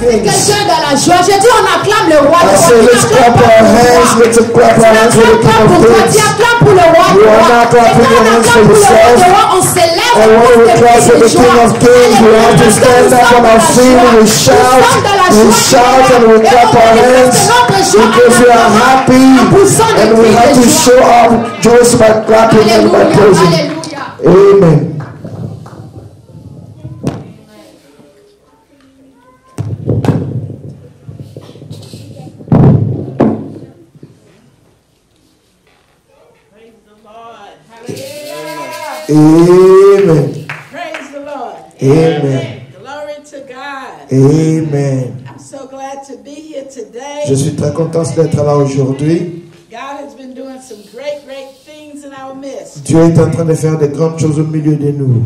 things. Quelqu'un dans la joie. Je dis on acclame le roi. I say let's clap our hands. Let's clap our hands for the King of Kings. Pour le roi. You are not clapping your hands for yourself. On s'élève. And when we clap for the King of Kings, we have to stand up on our feet and we shout and we clap our hands because we are happy, and we have to show our joy by clapping and by praising. Amen. Amen. Praise the Lord. Amen. Glory to God. Amen. I'm so glad to be here today. Je suis très content d'être là aujourd'hui. God has been doing some great things in our midst. Dieu est en train de faire de grandes choses au milieu de nous.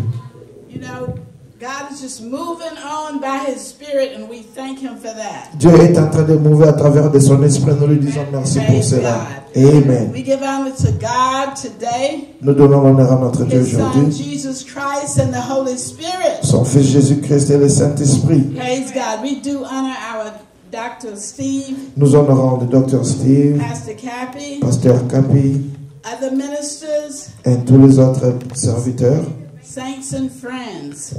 You know, God is just moving on by His Spirit, and we thank Him for that. Dieu est en train de mouver à travers de son esprit. Nous lui disons merci pour cela. Amen. We give honor to God today. Nous donnons l'honneur à notre Dieu His Son aujourd'hui. Jesus Christ and the Holy Spirit. Son Fils Jésus-Christ et le Saint-Esprit. Praise God. We do honor our Dr. Steve. Nous honorons le Dr. Steve, Pastor Cappy. Pasteur Cappy, Other ministers. et tous les autres serviteurs, Saints and friends.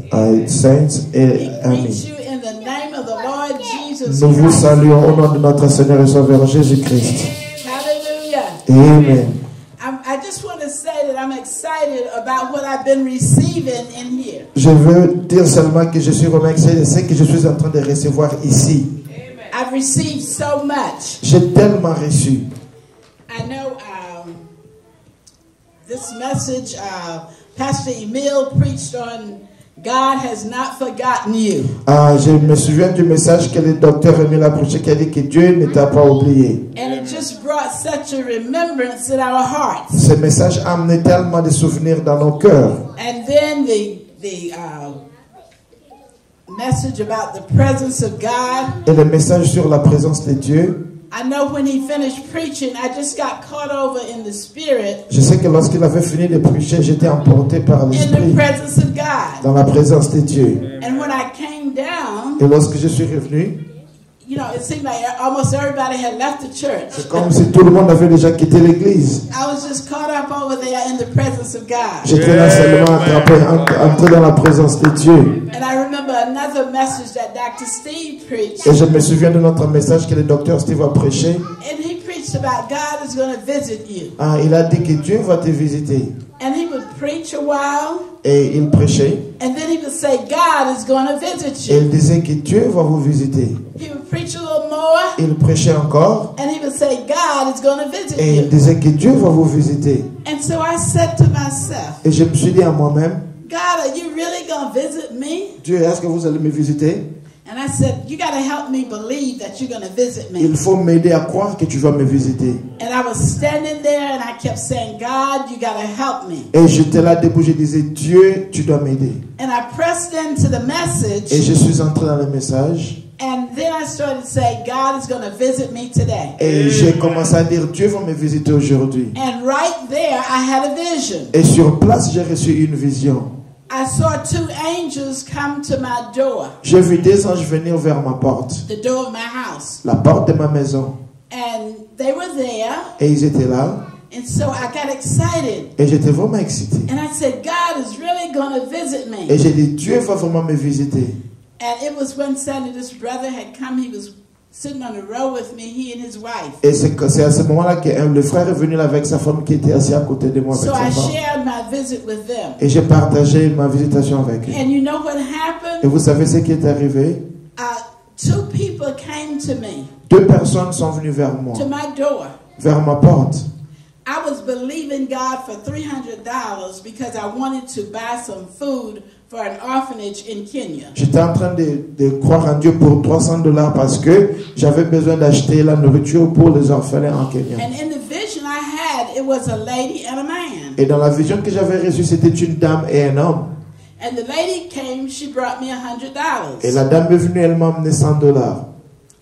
saints et We greet amis. you in the name of the Lord Jesus Nous vous Christ. saluons au nom de notre Seigneur et Sauveur Jésus-Christ. Hallelujah. Amen. I just want to say that I'm excited about what I've been receiving in here. Je veux dire seulement que je suis vraiment excité de ce que je suis en train de recevoir ici. I've received so much. J'ai tellement reçu. I know this message, Pastor Emil preached on God has not forgotten you. Je me souviens du message que le docteur Emile a prêché qui a dit que Dieu ne t'a pas oublié. And it just brought such a remembrance in our hearts. Ce message a amené tellement de souvenirs dans nos cœurs. And then the message about the presence of God. Et le message sur la présence de Dieu. I know when he finished preaching, I just got caught over in the spirit. Je sais que lorsqu'il avait fini de prêcher, j'étais emporté par In the l'esprit presence of God. dans la présence de Dieu. And when I came down, Et lorsque je suis revenu, you know, it seemed like almost everybody had left the church. c'est comme si tout le monde avait déjà quitté l'église. I was just caught up over there in the presence of God. J'étais là seulement attrapé, entré dans la présence de Dieu. And I remember another message that Dr. Steve preached. Et je me souviens de notre message que le docteur Steve a prêché. And he preached about God is going to visit you. Il a dit que Dieu va te visiter. And he would preach a while. Et il prêchait. And then he would say, God is going to visit Et you. il disait que Dieu va vous visiter. He would preach a little more. Il prêchait encore. And he would say, God is going to visit Et il you. disait que Dieu va vous visiter. And so I said to myself, Et je me suis dit à moi-même, God, are you really going to visit me? Dieu, est-ce que vous allez me visiter? And I said, you got to help me believe that you're going to visit me. Il faut m'aider à croire que tu vas me visiter. And I was standing there and I kept saying, God, you got to help me. Et j'étais là debout, je disais, Dieu, tu dois m'aider. And I pressed into the Et message. je suis entré dans le message. And then I started to say, God is going to visit me today. Et j'ai commencé à dire, Dieu va me visiter aujourd'hui. And right there, I had a vision. Et sur place, j'ai reçu une vision. I saw two angels come to my door, J'ai vu des anges venir vers ma porte, the door of my house. la porte de ma maison. And they were there. Et ils étaient là. And so I got excited. Et j'étais vraiment excité. And I said, God is really going to visit me. Et j'ai dit, Dieu va vraiment me visiter. And it was when Sandy, this brother, had come. He was sitting on the row with me, he and his wife. Et c'est à ce moment-là que le frère est venu là avec sa femme qui était assise à côté de moi. Avec So sa I femme. shared my visit with them. Et j'ai partagé ma visitation avec eux. And you know what Et happened? vous savez ce qui est arrivé? Two people came to me, Deux personnes sont venues vers moi, to my door. vers ma porte. I was believing God for $300 because I wanted to buy some food for an orphanage in Kenya. J'étais en train de croire en Dieu pour $300 parce que j'avais besoin d'acheter la nourriture pour les orphelins en Kenya. And in the vision I had, it was a lady and a man. Et dans la vision que j'avais reçue, c'était une dame et un homme. And the lady came, she brought me $100. Et la dame est venue, elle m'a amené $100.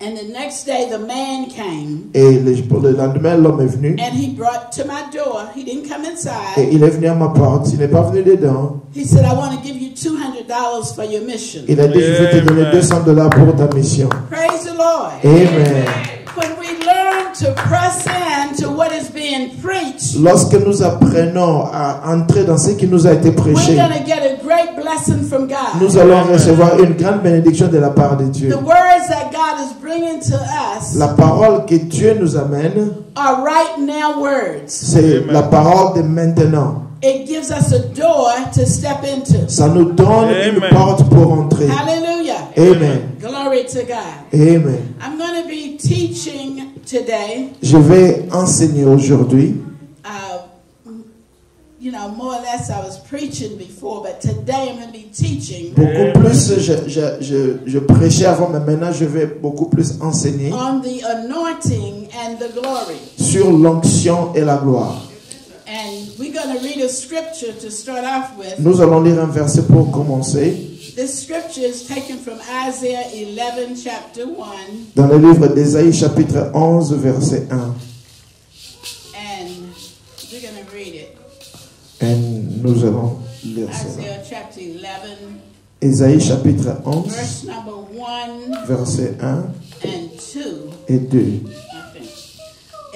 And the next day the man came. Et le lendemain, l'homme est venu. And he brought to my door. He didn't come Et inside. il est venu à ma porte. Il n'est pas venu dedans. He said, I want to give you $200 for your mission. Il a dit, je vais te donner $200 pour ta mission. Praise the Lord. Amen. When we learn to press in to what is being preached, Lorsque nous apprenons à entrer dans ce qui nous a été we're prêché, going to get a great blessing from God. nous allons recevoir une grande bénédiction de la part de Dieu. The words that God is bringing to us La parole que Dieu nous amène, are right now words. c'est la parole de maintenant. It gives us a door to step into. Ça nous donne une porte pour entrer. Hallelujah. Amen. Glory to God. Amen. I'm going to be teaching today, Je vais enseigner aujourd'hui. you know, more or less I was preaching before, but today I'm going to be teaching Beaucoup plus, je prêchais avant, mais maintenant je vais beaucoup plus enseigner on the anointing and the glory. sur l'onction et la gloire. And we're going to read a scripture to start off with. Nous allons lire un verset pour commencer. This scripture is taken from Isaiah 11, chapter 1. Dans le livre d'Ésaïe, chapitre 11, verset 1. And we're going to read it. Et nous allons lire cela. Isaiah chapter 11, Ésaïe, chapitre 11, verse number 1 verset 1 and 2. et 2. I think.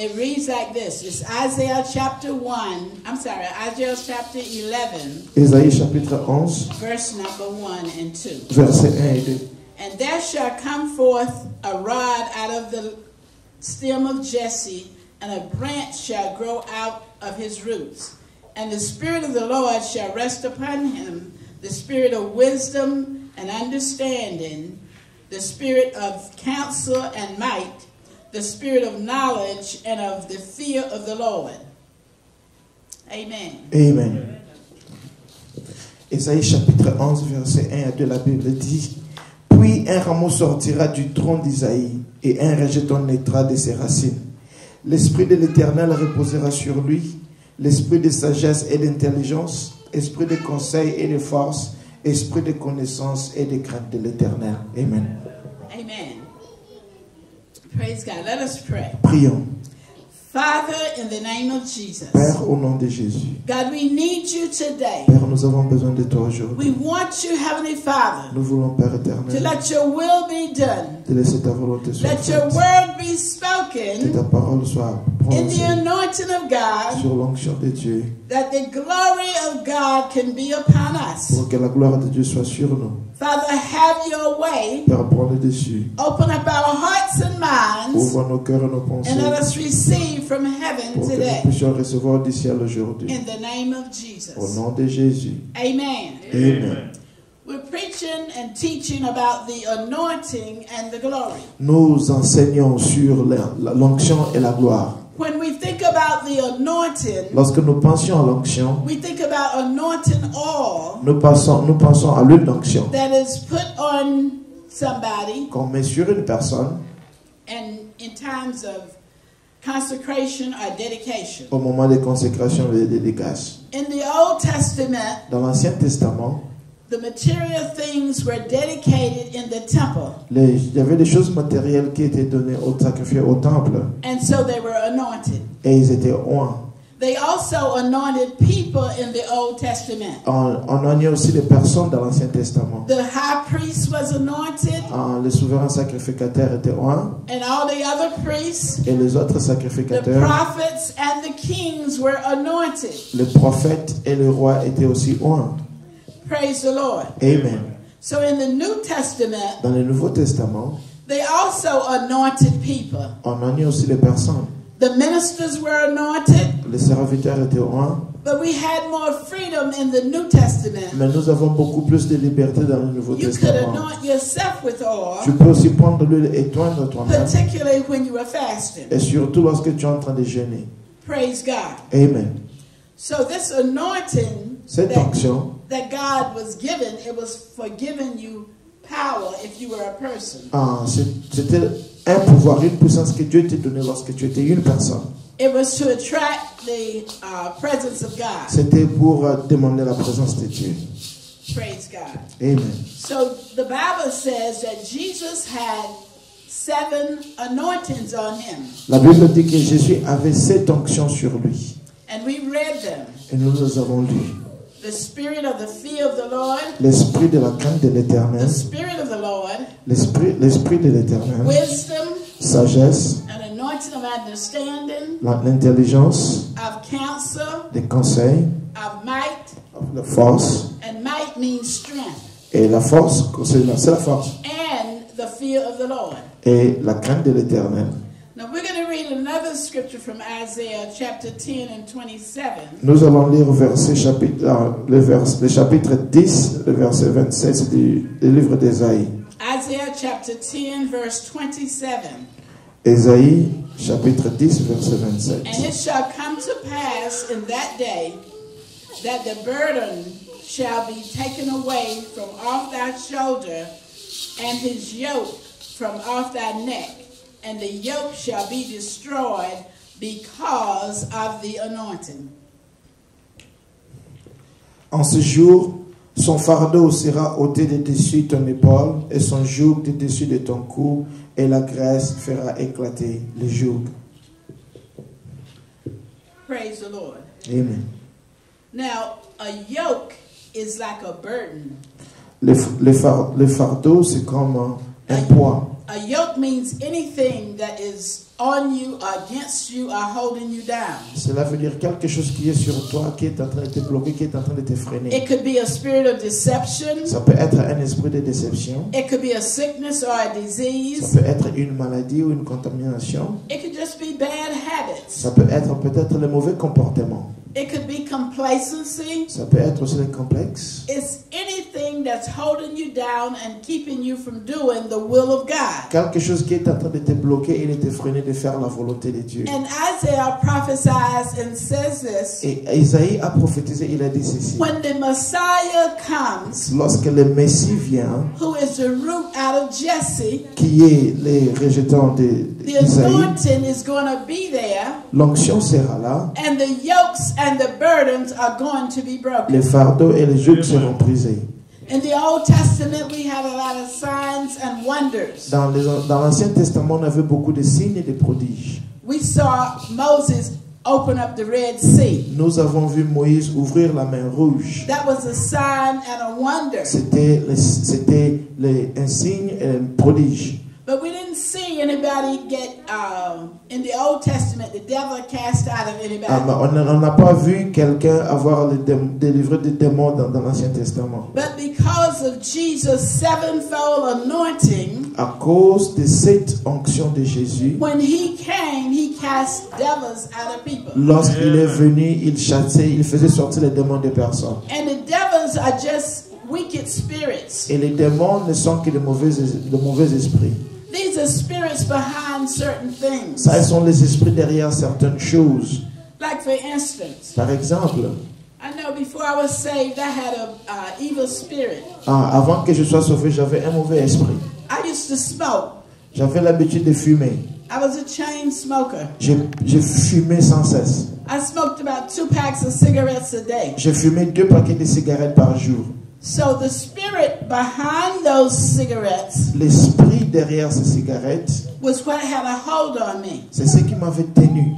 It reads like this. It's Isaiah chapter 1. I'm sorry, Isaiah chapter 11, Ésaïe, chapitre 11, verse number 1 and 2. verset 1 et 2. And there shall come forth a rod out of the stem of Jesse, and a branch shall grow out of his roots. And the Spirit of the Lord shall rest upon him, the Spirit of wisdom and understanding, the Spirit of counsel and might, the Spirit of knowledge and of the fear of the Lord. Amen. Amen. Ésaïe chapitre 11, verset 1 à 2, la Bible dit: Puis un rameau sortira du tronc d'Isaïe, et un rejeton naîtra de ses racines. L'Esprit de l'Éternel reposera sur lui, l'esprit de sagesse et d'intelligence, esprit de conseil et de force, esprit de connaissance et de crainte de l'Éternel. Amen. Amen. Praise God. Let us pray. Prions. Father, in the name of Jesus. Père, au nom de Jésus. God, we need you today. Père, nous avons besoin de toi aujourd'hui. We want you, Heavenly Father, Nous voulons, Père to éternel, let your will be done. de laisser ta volonté soit Let your faite. word be Que spoken ta parole soit in the prononcée anointing of God, sur l'onction de Dieu, that the glory of God can be upon us. pour que la gloire de Dieu soit sur nous. Father, have your way. Père, prends le dessus. Open up our hearts and minds Ouvre nos cœurs et nos pensées and let us receive from heaven pour que nous today. puissions recevoir du ciel aujourd'hui. In the name of Au Jesus. nom de Jésus. Amen. Amen. We're preaching and teaching about the anointing and the glory. Nous enseignons sur l'onction et la gloire. When we think about the anointing, Lorsque nous pensions à l'onction, we think about anointing oil nous pensons à l'huile d'onction that is put on somebody qu'on met sur une personne and in times of consecration or dedication. au moment des consécrations et des dédicaces. In the Old Testament, Dans l'Ancien Testament, the material things were dedicated in the temple, il y avait des choses matérielles qui étaient données au sacrifice au temple and so they were anointed. et ils étaient oints. They also anointed people in the Old Testament. On oignait aussi les personnes dans l'Ancien Testament. The high priest was anointed, Les souverains sacrificateurs étaient oints and all the other priests, et les autres the sacrificateurs, prophets and the kings were anointed. les prophètes et les rois étaient aussi oints. Praise the Lord. Amen. So in the New Testament, Dans le Nouveau Testament, they also anointed people. on oignait aussi les personnes. The ministers were anointed, Les serviteurs étaient oints, but we had more freedom in the New Testament. mais nous avons beaucoup plus de liberté dans le Nouveau You could Testament. anoint yourself with Tu oil, peux aussi prendre l'huile et toindre toi-même, particularly when you were fasting. et surtout lorsque tu es en train de jeûner. Praise God. Amen. So this anointing Cette onction, that God was given, it was for giving you power if you were a person. c'était un pouvoir, une puissance que Dieu t'a donnée lorsque tu étais une personne. It was to attract the presence of God. C'était pour demander la présence de Dieu. Praise God. Amen. So the Bible says that Jesus had 7 anointings on him. La Bible dit que Jésus avait 7 onctions sur lui. And we read them. Et nous les avons lus. The spirit of the fear of the Lord. L'esprit de la crainte de l'Éternel. The spirit of the Lord. L'esprit de l'Éternel. Wisdom. Sagesse. An anointing of understanding. L'intelligence. Of counsel. Des conseils. Of might. La force. And might means strength. Et la force, c'est la force. And the fear of the Lord. Et la crainte de l'Éternel. Now we're going to read another scripture from Isaiah chapter 10 and 27. Nous allons lire le chapitre 10, le verset 27 du livre d'Ésaïe. Isaiah chapter 10 verse 27. Ésaïe chapitre 10 verset 27. And it shall come to pass in that day that the burden shall be taken away from off thy shoulder, and his yoke from off thy neck, and the yoke shall be destroyed because of the anointing. En ce jour, son fardeau sera ôté de dessus ton épaule, et son joug de dessus de ton cou, et la graisse fera éclater le joug. Praise the Lord. Amen. Now, a yoke is like a burden. Le fardeau, c'est comme un poids. A yoke means anything that is on you, against you, or holding you down. Cela veut dire quelque chose qui est sur toi, qui est en train de te bloquer, qui est en train de te freiner. It could be a spirit of deception. Ça peut être un esprit de déception. It could be a sickness or a disease. Ça peut être une maladie ou une contamination. It could just be bad habits. Ça peut être peut-être le mauvais comportement. It could be complacency. Ça peut être aussi le complexe. It's anything that's holding you down and keeping you from doing the will of God. Quelque chose qui est en train de te bloquer et de te freiner de faire la volonté de Dieu. And Isaiah prophesies and says this. Et Isaïe a prophétisé, il a dit ceci. When the Messiah comes, Lorsque le Messie vient, who is the root out of Jesse, qui est les rejetants d'Isaïe, anointing is going to be there, l'onction sera là, and the yokes and the burdens are going to be broken. les fardeaux et les jougs seront brisés. In the Old Testament, we have a lot of signs and wonders. Dans l'Ancien Testament, on avait beaucoup de signes et de prodiges. We saw Moses open up the Red Sea. Nous avons vu Moïse ouvrir la mer rouge. That was a sign and a wonder. C'était un signe et un prodige. But we didn't see anybody get, in the Old Testament, the devil cast out of anybody. On n'a pas vu quelqu'un avoir délivré des démons dans l'Ancien Testament. But because of Jesus' sevenfold anointing, À cause de cette onction de Jésus, when he came, he cast devils out of people. lorsqu'il est venu, il chassait, il faisait sortir les démons des personnes. And the devils are just wicked spirits. Et les démons ne sont que de mauvais esprits. These are spirits behind certain things. Ça, sont les esprits derrière certaines choses. Like for instance, Par exemple, I know before I was saved, I had a evil spirit. avant que je sois sauvé, j'avais un mauvais esprit. I used to smoke. J'avais l'habitude de fumer. I was a chain smoker. Je fumais sans cesse. I smoked about 2 packs of cigarettes a day. Je fumais 2 paquets de cigarettes par jour. So the spirit behind those cigarettes L'esprit derrière ces cigarettes, was what had a hold on me. c'est ce qui m'avait tenu.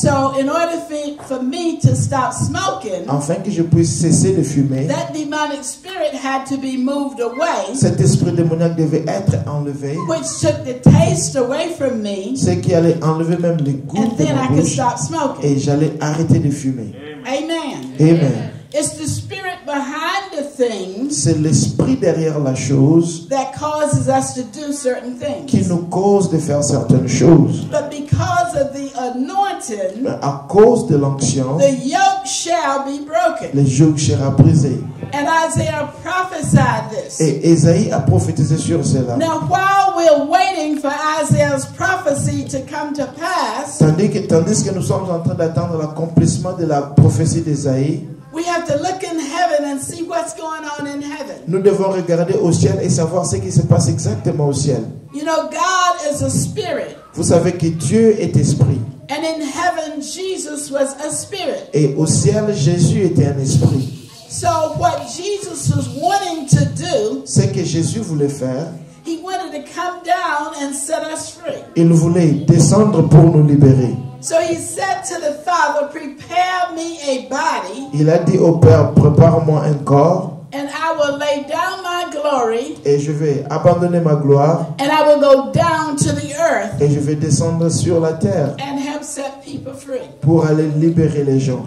So in order for me to stop smoking, Afin que je puisse cesser de fumer, that demonic spirit had to be moved away, cet esprit démoniaque devait être enlevé, which took the taste away from me, ce qui allait enlever même le goût and de then ma I could bouche, stop smoking. et j'allais arrêter de fumer. Amen. Amen. It's the spirit behind the things C'est l'esprit derrière la chose that causes us to do certain qui things. nous cause de faire certaines choses. But because of the anointing, Mais à cause de l'onction, the yoke shall be broken. le joug sera brisé. And Isaiah prophesied this. Et Ésaïe a prophétisé sur cela. Now, while we're waiting for Isaiah's prophecy to come to pass, Tandis que nous sommes en train d'attendre l'accomplissement de la prophétie d'Ésaïe, we have to look in heaven and see what's going on in heaven. nous devons regarder au ciel et savoir ce qui se passe exactement au ciel. You know, God is a spirit. Vous savez que Dieu est esprit. And in heaven, Jesus was a spirit. Et au ciel, Jésus était un esprit. So what Jesus was wanting to do, Ce que Jésus voulait faire, he wanted to come down and set us free. Il voulait descendre pour nous libérer. So he said to the Father, prepare me a body, Il a dit au Père, prépare-moi un corps and I will lay down my glory, et je vais abandonner ma gloire and I will go down to the earth et je vais descendre sur la terre and have set people free. pour aller libérer les gens.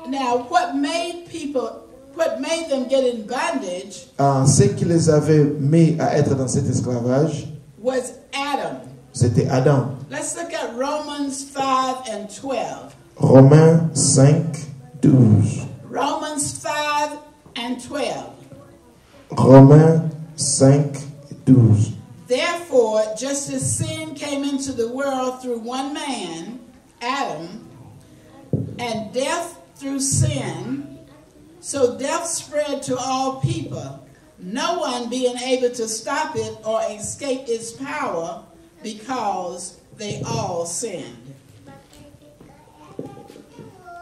Now, what made them get in bondage Ce qui les avait mis à être dans cet esclavage, was Adam. c'était Adam. Let's look at Romans 5 and 12. Romains 5, 12. Romans 5 and 12. Romains 5, 12. Therefore, just as sin came into the world through one man, Adam, and death through sin, so death spread to all people, no one being able to stop it or escape its power, because they all sinned.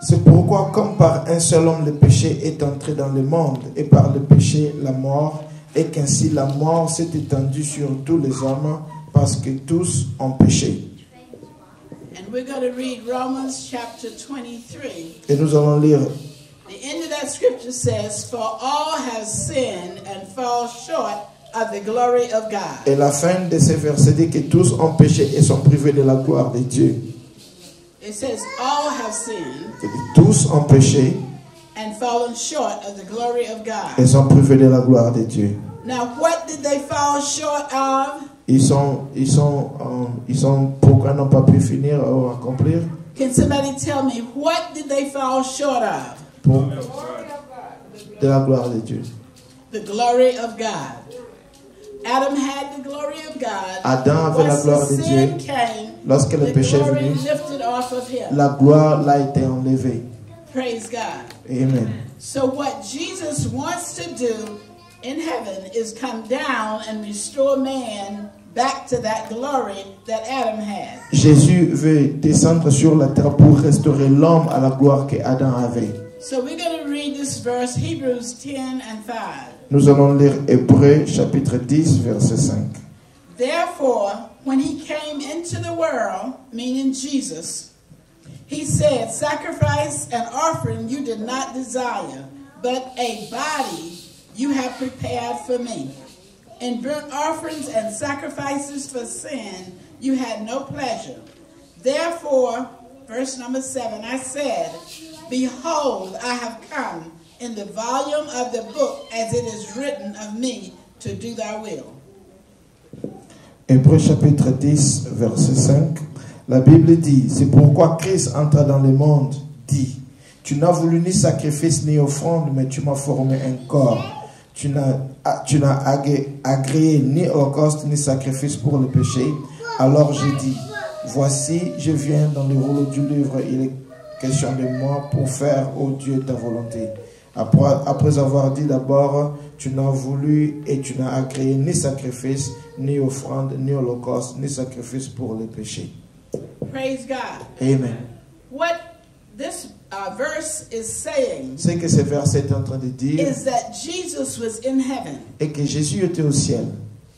C'est pourquoi, comme par un seul homme le péché est entré dans le monde, et par le péché la mort, et qu'ainsi la mort s'est étendue sur tous les hommes, parce que tous ont péché. And we're going to read Romans chapter 23. Et nous allons lire, The end of that scripture says, for all have sinned and fall short of the glory of God. et la fin de ces versets dit que tous ont péché et sont privés de la gloire de Dieu. It says all have sinned Tous ont péché and fallen short of the glory of God. et sont privés de la gloire de Dieu. Now, what did they fall short of? Pourquoi n'ont pas pu finir ou accomplir? Can somebody tell me, what did they fall short of? Pour de la gloire de Dieu. The glory of God. Adam had the glory of God. Adam avait la gloire de Dieu. Lorsque le péché est venu, lifted off of him. la gloire l'a été enlevée. Praise God. Amen. So what Jesus wants to do in heaven is come down and restore man back to that glory that Adam had. Jésus veut descendre sur la terre pour restaurer l'homme à la gloire que Adam avait. So we're going to read this verse, Hebrews 10 and 5. Nous allons lire Hébreux chapitre 10 verset 5. Therefore, when he came into the world, meaning Jesus, he said, sacrifice and offering you did not desire, but a body you have prepared for me. In burnt offerings and sacrifices for sin, you had no pleasure. Therefore, verse number 7, I said, behold, I have come in the volume of the book as it is written of me to do thy will. Hébreux chapitre 10 verset 5. La Bible dit, c'est pourquoi Christ entra dans le monde, dit, tu n'as voulu ni sacrifice ni offrande, mais tu m'as formé un corps. Tu n'as agréé ni holocauste ni sacrifice pour le péché. Alors j'ai dit, voici, je viens dans le rouleau du livre, il est question de moi pour faire, ô Dieu, ta volonté. Après avoir dit d'abord, tu n'as voulu et tu n'as agréé ni sacrifice, ni offrande, ni holocauste, ni sacrifice pour le péché. Praise God. Amen. What this verse is saying Ce que ce verset est en train de dire is that Jesus was in heaven. est que Jésus était au ciel.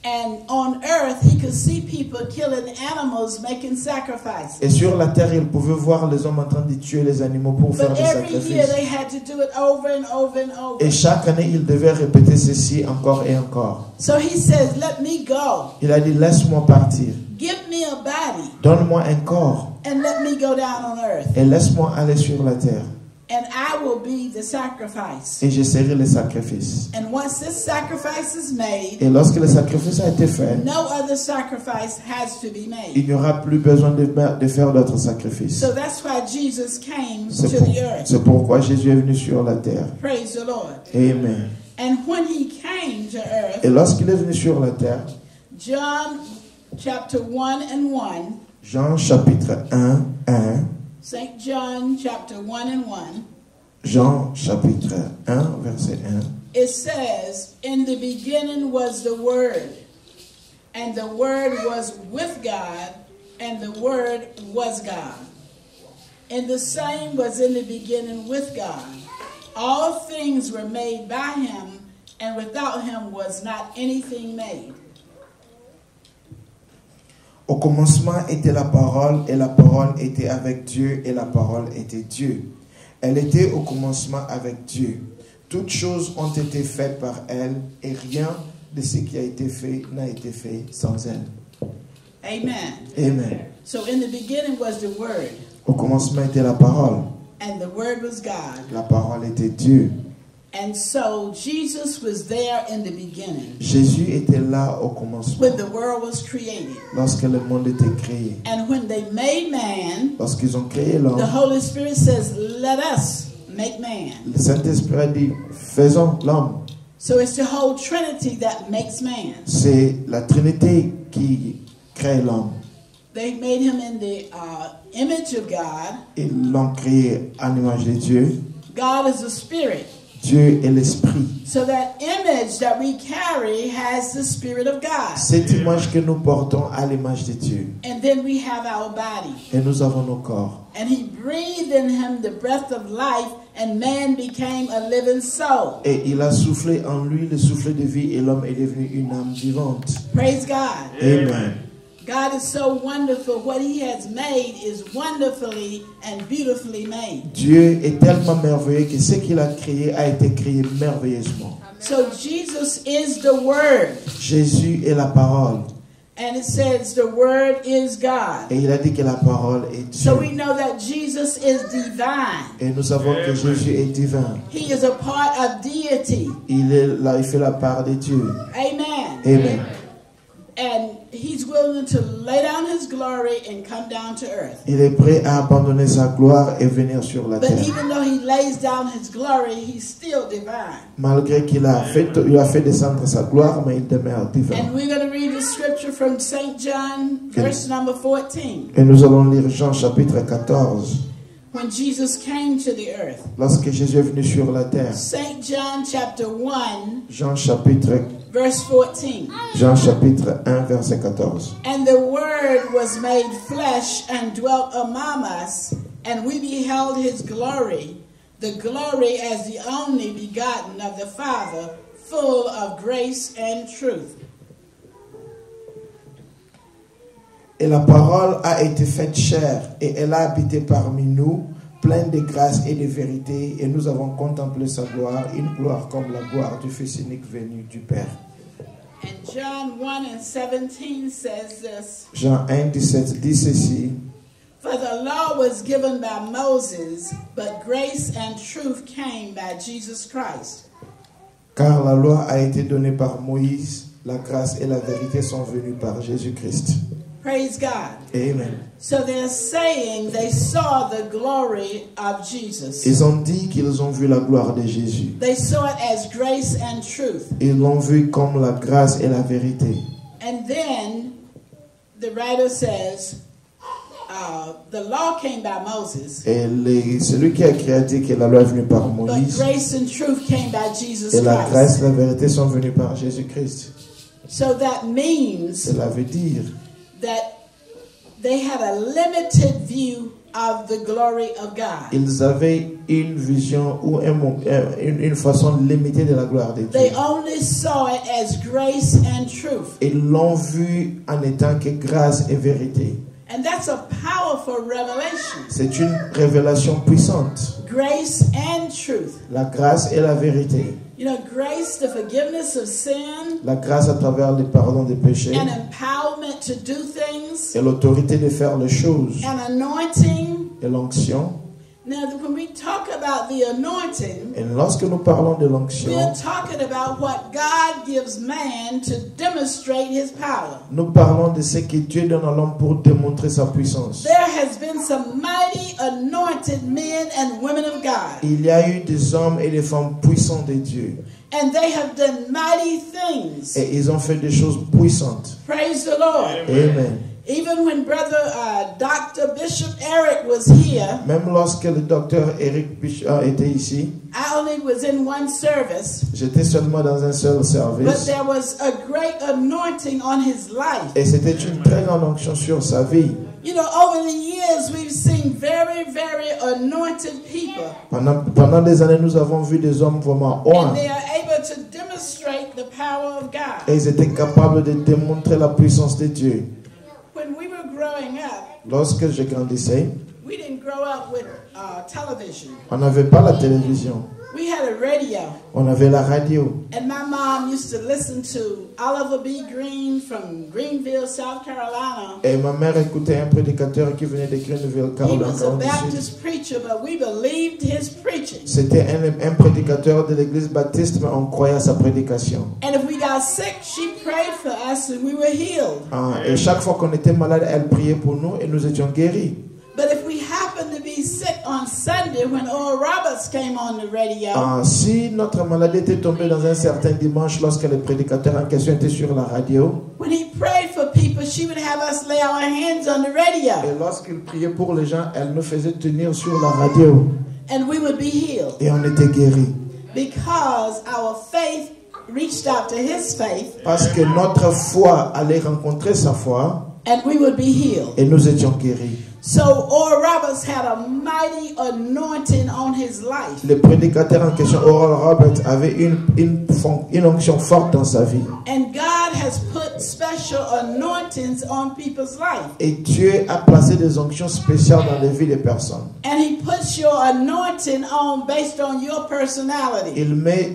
And on earth, he could see people killing animals, making sacrifices. Et sur la terre, il pouvait voir les hommes en train de tuer les animaux pour faire But des every year sacrifices. they had to do it over and over and over. Et chaque année, il devait répéter ceci encore et encore. So he says, let me go. Il a dit, laisse-moi partir. Give me a body Donne-moi un corps and let me go down on earth. et laisse-moi aller sur la terre. And I will be the sacrifice. Et je serai le sacrifice. And once this sacrifice is made, Et lorsque le sacrifice a été fait, no other sacrifice has to be made. il n'y aura plus besoin de faire d'autres sacrifices. So that's why Jesus came to the earth. C'est pourquoi Jésus est venu sur la terre. Praise the Lord. Amen. And when he came to earth, Et lorsqu'il est venu sur la terre, John chapter 1 and 1, Jean chapitre 1, 1, St. John chapter 1 and 1, Jean chapitre 1, verset 1, it says, in the beginning was the Word, and the Word was with God, and the Word was God. And the same was in the beginning with God. All things were made by him, and without him was not anything made. Au commencement était la parole, et la parole était avec Dieu, et la parole était Dieu. Elle était au commencement avec Dieu. Toutes choses ont été faites par elle, et rien de ce qui a été fait n'a été fait sans elle. Amen. Amen. So in the beginning was the Word, Au commencement était la parole. and the Word was God. La parole était Dieu. And so Jesus was there in the beginning Jésus était là au commencement, when the world was created. lorsque le monde était créé. And when they made man, Lorsqu'ils ont créé the l'homme, Holy Spirit says, let us make man. le Saint-Esprit a dit, faisons l'homme. So it's the whole Trinity that makes man. C'est la Trinité qui crée l'homme. They made him in the image of God. Ils l'ont créé à l'image de Dieu. God is a spirit. Dieu est l'Esprit. So that image that we carry has the Spirit of God. Cette image que nous portons à l'image de Dieu. And then we have our body. Et nous avons nos corps. And he breathed in him the breath of life, and man became a living soul. Et il a soufflé en lui le souffle de vie et l'homme est devenu une âme vivante. Praise God. Amen. God is so wonderful. What he has made is wonderfully and beautifully made. Dieu est tellement merveilleux que ce qu'il a créé a été créé merveilleusement. So Jesus is the Word. Jésus est la parole. And it says the Word is God. Et il a dit que la parole est Dieu. So we know that Jesus is divine. Et nous savons que Jésus est divin. He is a part of deity. Il est là, il fait la part de Dieu. Amen. Amen. And he's willing to lay down his glory and come down to earth. Il est prêt à abandonner sa gloire et venir sur la But terre. even though he lays down his glory, he's still divine. Malgré qu'il a fait descendre sa gloire, mais il demeure divin. And we're going to read the scripture from St. John, verse number 14. Et nous allons lire Jean chapitre 14. When Jesus came to the earth. Lorsque Jésus est venu sur la terre. St. John chapter 1, Jean chapitre verse 14. Jean chapitre 1 verset 14. And the Word was made flesh and dwelt among us, and we beheld his glory, the glory as the only begotten of the Father, full of grace and truth. Et la parole a été faite chair, et elle a habité parmi nous, pleine de grâce et de vérité, et nous avons contemplé sa gloire, une gloire comme la gloire du Fils unique venu du Père. And John 1 and 17 says this. Jean 1, 17 dit ceci. For the law was given by Moses, but grace and truth came by Jesus Christ. Car la loi a été donnée par Moïse, la grâce et la vérité sont venues par Jésus-Christ. Praise God. Amen. So they're saying they saw the glory of Jesus. Ils ont dit qu'ils ont vu la gloire de Jésus. They saw it as grace and truth. Ils l'ont vu comme la grâce et la vérité. And then the writer says, the law came by Moses, Et celui qui a créé a dit que la loi est venue par but Moïse. grace and truth came by Jesus Et la Christ. grâce et la vérité sont venues par Jésus-Christ. So that means Cela veut dire that they had a limited view of the glory of God. ils avaient une vision ou une façon limitée de la gloire de Dieu. They only saw it as grace and truth. Ils l'ont vu en étant que grâce et vérité. And that's a powerful revelation. C'est une révélation puissante. Grace and truth. La grâce et la vérité. You know, grace, the forgiveness of sin, La grâce à travers le pardon des péchés and empowerment to do things, et l'autorité de faire les choses and anointing. et l'onction. Now, when we talk about the anointing, Et lorsque nous parlons de l'onction, we're talking about what God gives man to demonstrate his power. nous parlons de ce que Dieu donne à l'homme pour démontrer sa puissance. There has been some mighty anointed men and women of God. Il y a eu des hommes et des femmes puissants de Dieu. And they have done mighty things. Et ils ont fait des choses puissantes. Praise the Lord. Amen. Even when Brother Dr. Bishop Eric was here, Même lorsque le docteur Eric Bishop était ici, I only was in one service, j'étais seulement dans un seul but service. there was a great anointing on his life. Et c'était une très grande onction sur sa vie. You know, over the years, we've seen very, very anointed people. Pendant des années, nous avons vu des hommes vraiment And oints. they are able to demonstrate the power of God. Et ils étaient capables de démontrer la puissance de Dieu. When we up, Lorsque je grandissais, we didn't grow up with television. on n'avait pas la télévision. We had a radio. On avait la radio. And my mom used to listen to Oliver B. Green from Greenville, South Carolina. Et ma mère écoutait un prédicateur qui venait de Greenville, He was a Caroline du Sud. Baptist preacher, but we believed his preaching. C'était un prédicateur de l'église baptiste, mais on croyait à sa prédication. And if we got sick, she prayed for us and we were healed. Et chaque fois qu'on était malade, elle priait pour nous et nous étions guéris. But if we happened to be sick on Sunday when Oral Roberts came on the radio, Si notre maladie était tombée dans un certain dimanche, lorsque le prédicateur en question était sur la radio, when he prayed for people, she would have us lay our hands on the radio et lorsqu'il priait pour les gens, elle nous faisait tenir sur la radio and we would be healed et on était guéris. because our faith reached out to his faith Parce que notre foi allait rencontrer sa foi and we would be healed. et nous étions guéris. So Oral Roberts had a mighty anointing on his life. Le prédicateur en question, Oral Roberts, avait une onction forte dans sa vie. And God has put special anointings on people's life. Et Dieu a placé des onctions spéciales dans les vies des personnes. And he puts your anointing on based on your personality.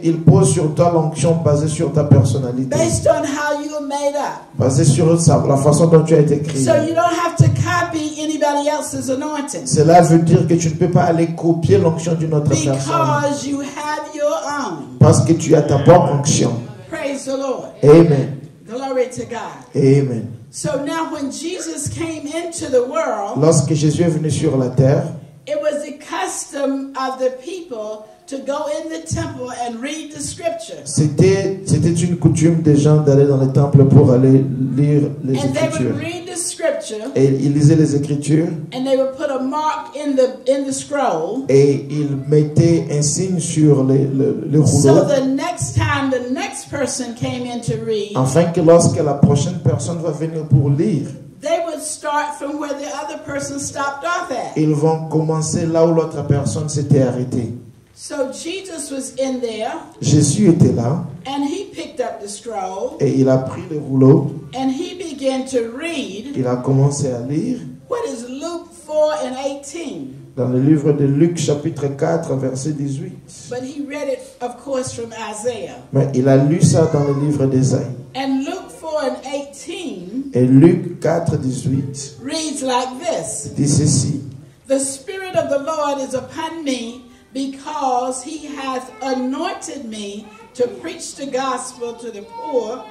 Il pose sur toi l'onction basée sur ta personnalité. Based on how you are made up. Basée sur la façon dont tu as été créé. So you don't have to copy anybody else's anointing. Cela veut dire que tu ne peux pas aller copier l'onction d'une autre personne. Because you have your own. Parce que tu as ta propre onction. Praise the Lord. Amen. Glory to God. Amen. So now when Jesus came into the world, Lorsque Jésus est venu sur la terre, it was the custom of the people to go in the temple and read the scripture. c'était une coutume des gens d'aller dans le temple pour aller lire les And they Écritures. would read the scripture Et ils lisaient les Écritures and they would put a mark in the scroll. et ils mettaient un signe sur le So rouleau, the next time the next person came in to read, afin que lorsque la prochaine personne va venir pour lire, they would start from where the other person stopped off at. ils vont commencer là où l'autre personne s'était arrêtée. So Jesus was in there Jésus était là and he picked up the scroll et il a pris le rouleau, and he began to read. il a commencé à lire What is Luke 4 and 18? dans le livre de Luc chapitre 4 verset 18. But he read it, of course, from Isaiah. Mais il a lu ça dans le livre d'Ésaïe. And Luke 4 and 18 Et Luc 4, 18 reads like this. dit ceci. The Spirit of the Lord is upon me because he hath anointed me to preach the gospel to the poor.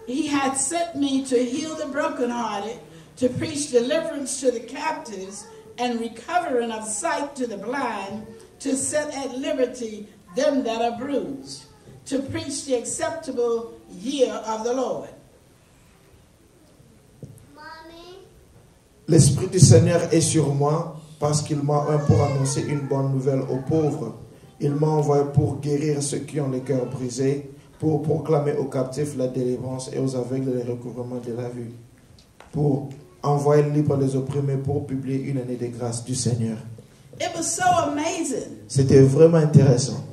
He hath sent me to heal the brokenhearted, to preach deliverance to the captives, and recovering of sight to the blind, to set at liberty them that are bruised, to preach the acceptable year of the Lord. L'Esprit du Seigneur est sur moi parce qu'il m'a envoyé pour annoncer une bonne nouvelle aux pauvres. Il m'a envoyé pour guérir ceux qui ont le cœur brisé, pour proclamer aux captifs la délivrance et aux aveugles le recouvrement de la vue, pour envoyer libre les opprimés, pour publier une année de grâce du Seigneur. It was so amazing. C'était vraiment intéressant.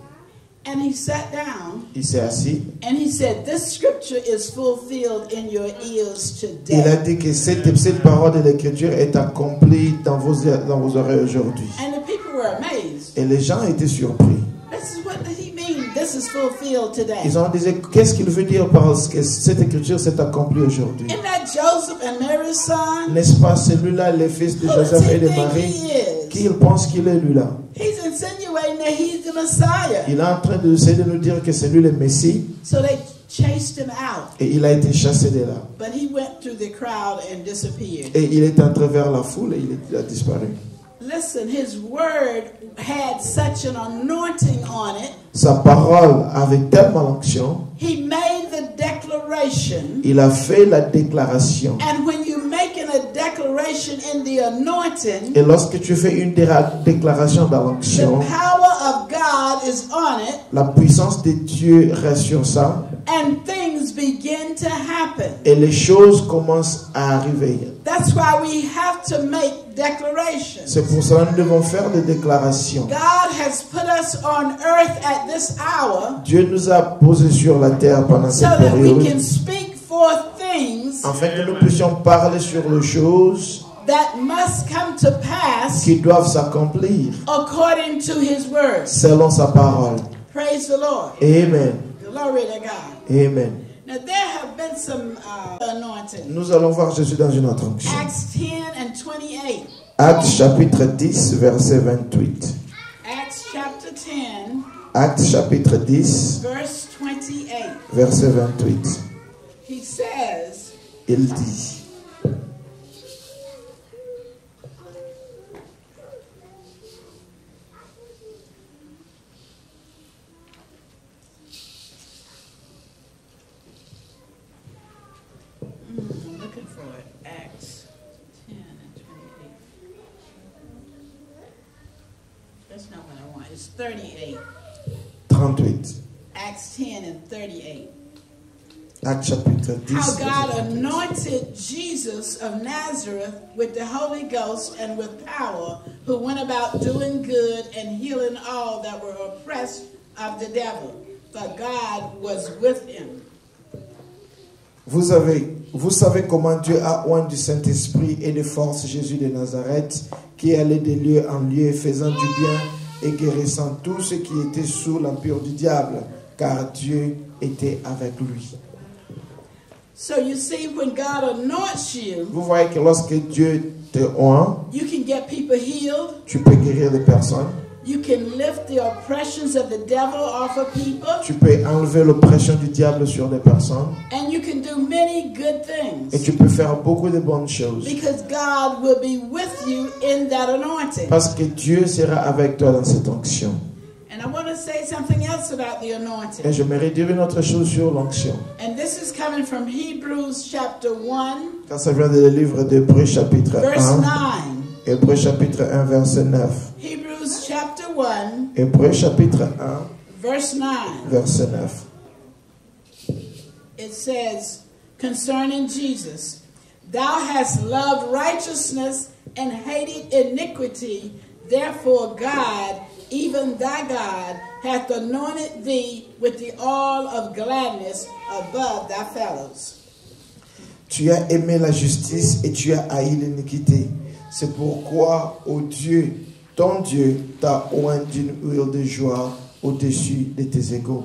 And he sat down Il s'est assis. and he said, this scripture is fulfilled in your ears Il a today. dit que cette parole de l'Écriture est accomplie dans vos oreilles aujourd'hui. And the people were amazed. Et les gens étaient surpris. This is what did he mean? This is fulfilled today. Ils ont dit, qu'est-ce qu'il veut dire parce que cette Écriture s'est accomplie aujourd'hui? Isn't that Joseph and Mary's son? N'est-ce pas celui-là, le fils de Who does Joseph et he de think Marie? he Qui is? il pense qu'il est lui-là? He's insinuating that he's the Messiah. Il est en train d'essayer de nous dire que c'est lui le Messie So they chased him out. et il a été chassé de là. But he went through the crowd and disappeared. Et il est entré vers la foule et il a disparu. Listen, his word had such an anointing on it. Sa parole avait tellement l'onction, He made the declaration. il a fait la déclaration. And when you're making a declaration in the anointing, Et lorsque tu fais une déclaration dans the l'onction, power of God is on it, la puissance de Dieu reste sur ça and things begin to happen. et les choses commencent à arriver. That's why we have to make declarations. C'est pour cela que nous devons faire des déclarations. God has put us on earth at this hour Dieu nous a posés sur la terre pendant so cette that we période can speak forth things things afin que nous puissions parler sur les choses that must come to pass qui doivent s'accomplir according to his word. selon sa parole. Praise the Lord. Amen. Glory to God. Amen. Now there have been some anointing. Nous allons voir Jésus dans une autre onction. Acts 10 and 28. Actes chapitre 10, verset 28. Acts chapter 10, Actes chapitre 10, verse 28. verset 28. He says, Il dit, I'm looking for it. Acts 10 and 28. That's not what I want. It's 38. 38. Acts 10 and 38. Actes chapitre 10. How God verset 28. anointed Jesus of Nazareth with the Holy Ghost and with power, who went about doing good and healing all that were oppressed of the devil, for God was with him. Vous savez comment Dieu a oint du Saint-Esprit et de force Jésus de Nazareth, qui allait de lieu en lieu, faisant du bien et guérissant tous ceux qui étaient sous l'empire du diable, car Dieu était avec lui. So you see, when God anoints you, Vous voyez que lorsque Dieu te oint, you can get people healed. tu peux guérir les personnes, You can lift the oppressions of the devil off of people. tu peux enlever l'oppression du diable sur les personnes, And you can do many good et things. tu peux faire beaucoup de bonnes choses. Because God will be with you in that anointing. Parce que Dieu sera avec toi dans cette onction. And I want to say something else about the Et anointing. j'aimerais dire une autre chose sur l'onction. And this is coming from Hebrews chapter 1, Quand ça vient du livre d'Hébreux chapitre verse 1, 9. Hébreux chapitre 1, verset 9. Hebrews chapter 1, Hébreux chapitre 1, verse 9. verset 9. It says, concerning Jesus, thou hast loved righteousness and hated iniquity, therefore God, even thy God, hath anointed thee with the oil of gladness above thy fellows. Tu as aimé la justice et tu as haï l'iniquité. C'est pourquoi, ô Dieu, ton Dieu t'a oint d'une huile de joie au-dessus de tes égaux.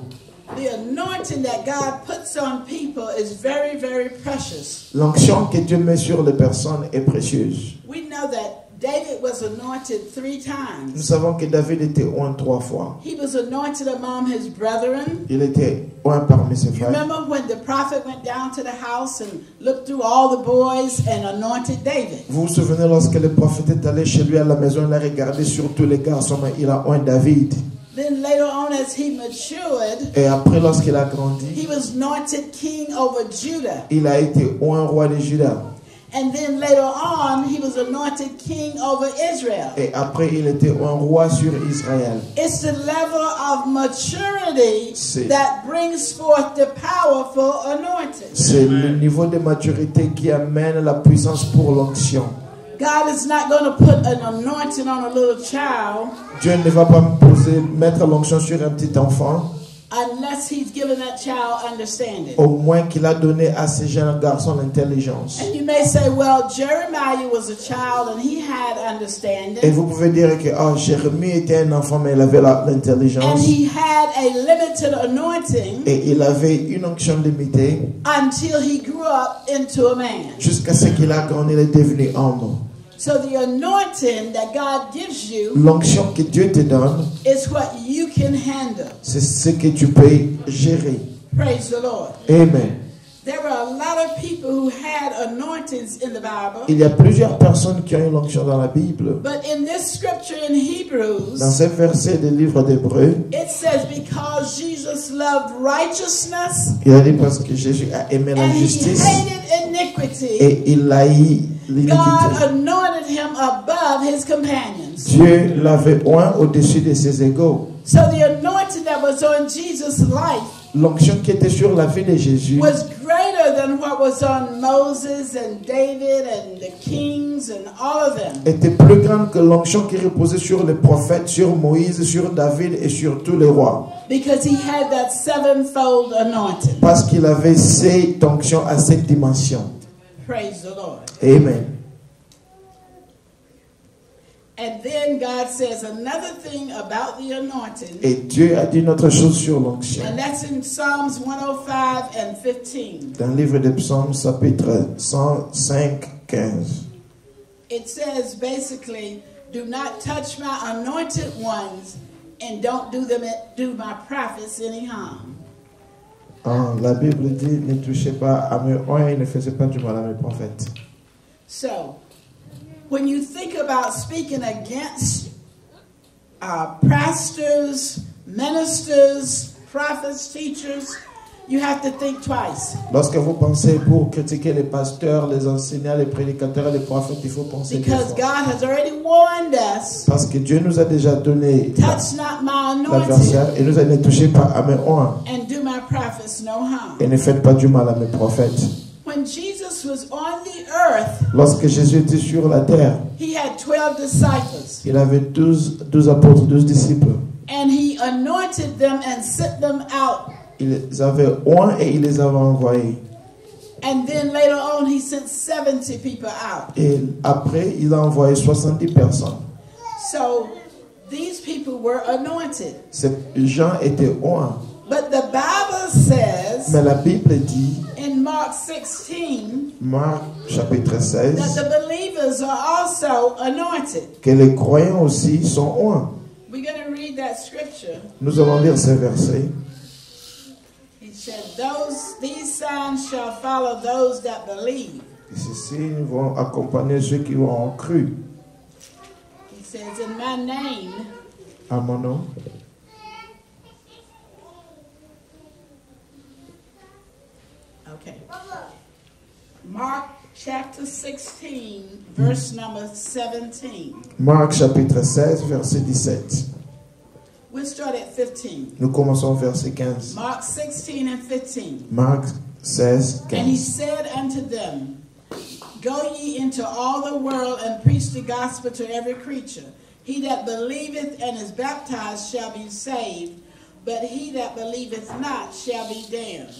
The anointing that God puts on people is very, very precious. L'onction que Dieu met sur les personnes est précieuse. We know that David was anointed 3 Nous times. savons que David était oint 3 fois. He was anointed among his brethren. Il était oint parmi ses You frères. remember when the prophet went down to the house and looked through all the boys and anointed David? Vous vous souvenez lorsque le prophète est allé chez lui à la maison, il a regardé sur tous les garçons, mais il a oint David. Then later on, as he matured, Et après, lorsqu'il a grandi, he was anointed king over Judah. il a été oint roi de Juda. And then later on, he was anointed king over Israel. Et après, il était un roi sur Israël. It's the level of maturity C'est- that brings forth the powerful anointing. C'est le niveau de maturité qui amène la puissance pour l'onction. God is not going to put an anointing on a little child Dieu ne va pas mettre l'onction sur un petit enfant, unless he's given that child understanding. au moins qu'il a donné à ce jeune garçon l'intelligence. And you may say, well, Jeremiah was a child and he had Et understanding. vous pouvez dire que Jérémie était un enfant, mais il avait And l'intelligence. he had a limited anointing Et il avait une onction limitée until he grew up into a man. jusqu'à ce qu'il a grandi, il est devenu homme. So the anointing that God gives you L'onction que Dieu te donne, is what you can handle. c'est ce que tu peux gérer. Praise the Lord. Amen. There were a lot of people who had anointings in the Bible. Il y a plusieurs personnes qui ont une onction dans la Bible. But in this scripture in Hebrews, Dans ce verset du livre d'Hébreux, it says, because Jesus loved righteousness il a dit parce que Jésus a aimé la and he justice hated iniquity, et il haït l'iniquité. God anointed him above his companions. Dieu l'avait oint au-dessus de ses égaux. So the anointing that was on Jesus' life L'onction qui était sur la vie de Jésus was greater than what was on Moses and David and the kings and all of them. était plus grande que l'onction qui reposait sur les prophètes, sur Moïse, sur David et sur tous les rois. Because he had that sevenfold anointing. Parce qu'il avait cette onction à cette dimension. Praise the Lord. Amen. And then God says another thing about the anointing. Et Dieu a dit une autre chose sur l'onction. And that's in Psalms 105 and 15. Dans le livre des Psaumes, chapitre 105, 15. It says basically, do not touch my anointed ones and don't do my prophets any harm. La Bible dit, ne touchez pas à mes oins et ne faisez pas du mal à mes prophètes. So, when you think about speaking against pastors, ministers, prophets, teachers, you have to think twice. Lorsque vous pensez pour critiquer les pasteurs, les enseignants, les prédicateurs et les prophètes, il faut penser deux Because fois. God has already warned us, Parce que Dieu nous a déjà donné touch not my l'adversaire anointed et nous a dit ne touchez pas à mes oins and do my prophets no harm. et ne faites pas du mal à mes prophètes. When Jesus was on the earth, Lorsque Jésus était sur la terre, he had 12 disciples. il avait 12 apôtres, 12 disciples. And he anointed them and sent them out. Il les avait oints et il les avait envoyés. And then later on, he sent 70 people out. Et après, il a envoyé 70 personnes. So these people were anointed. Ces gens étaient oints. But the Bible says Mais la Bible dit, in Mark 16 Marc chapitre that 16, the believers are also anointed. que les croyants aussi sont oints. We're going to read that scripture. Nous allons lire ces versets. He said, these signs shall follow those that believe. Et ceci vont accompagner ceux qui ont cru He says, in my name, à mon nom. okay. Mark chapter 16, verse number 17. Marc chapitre 16, verset 17. We'll start at 15. Nous commençons verset 15. Mark 16 and 15. Marc 16, And he 15. said unto them, Go ye into all the world and preach the gospel to every creature. He that believeth and is baptized shall be saved, but he that believeth not shall be damned.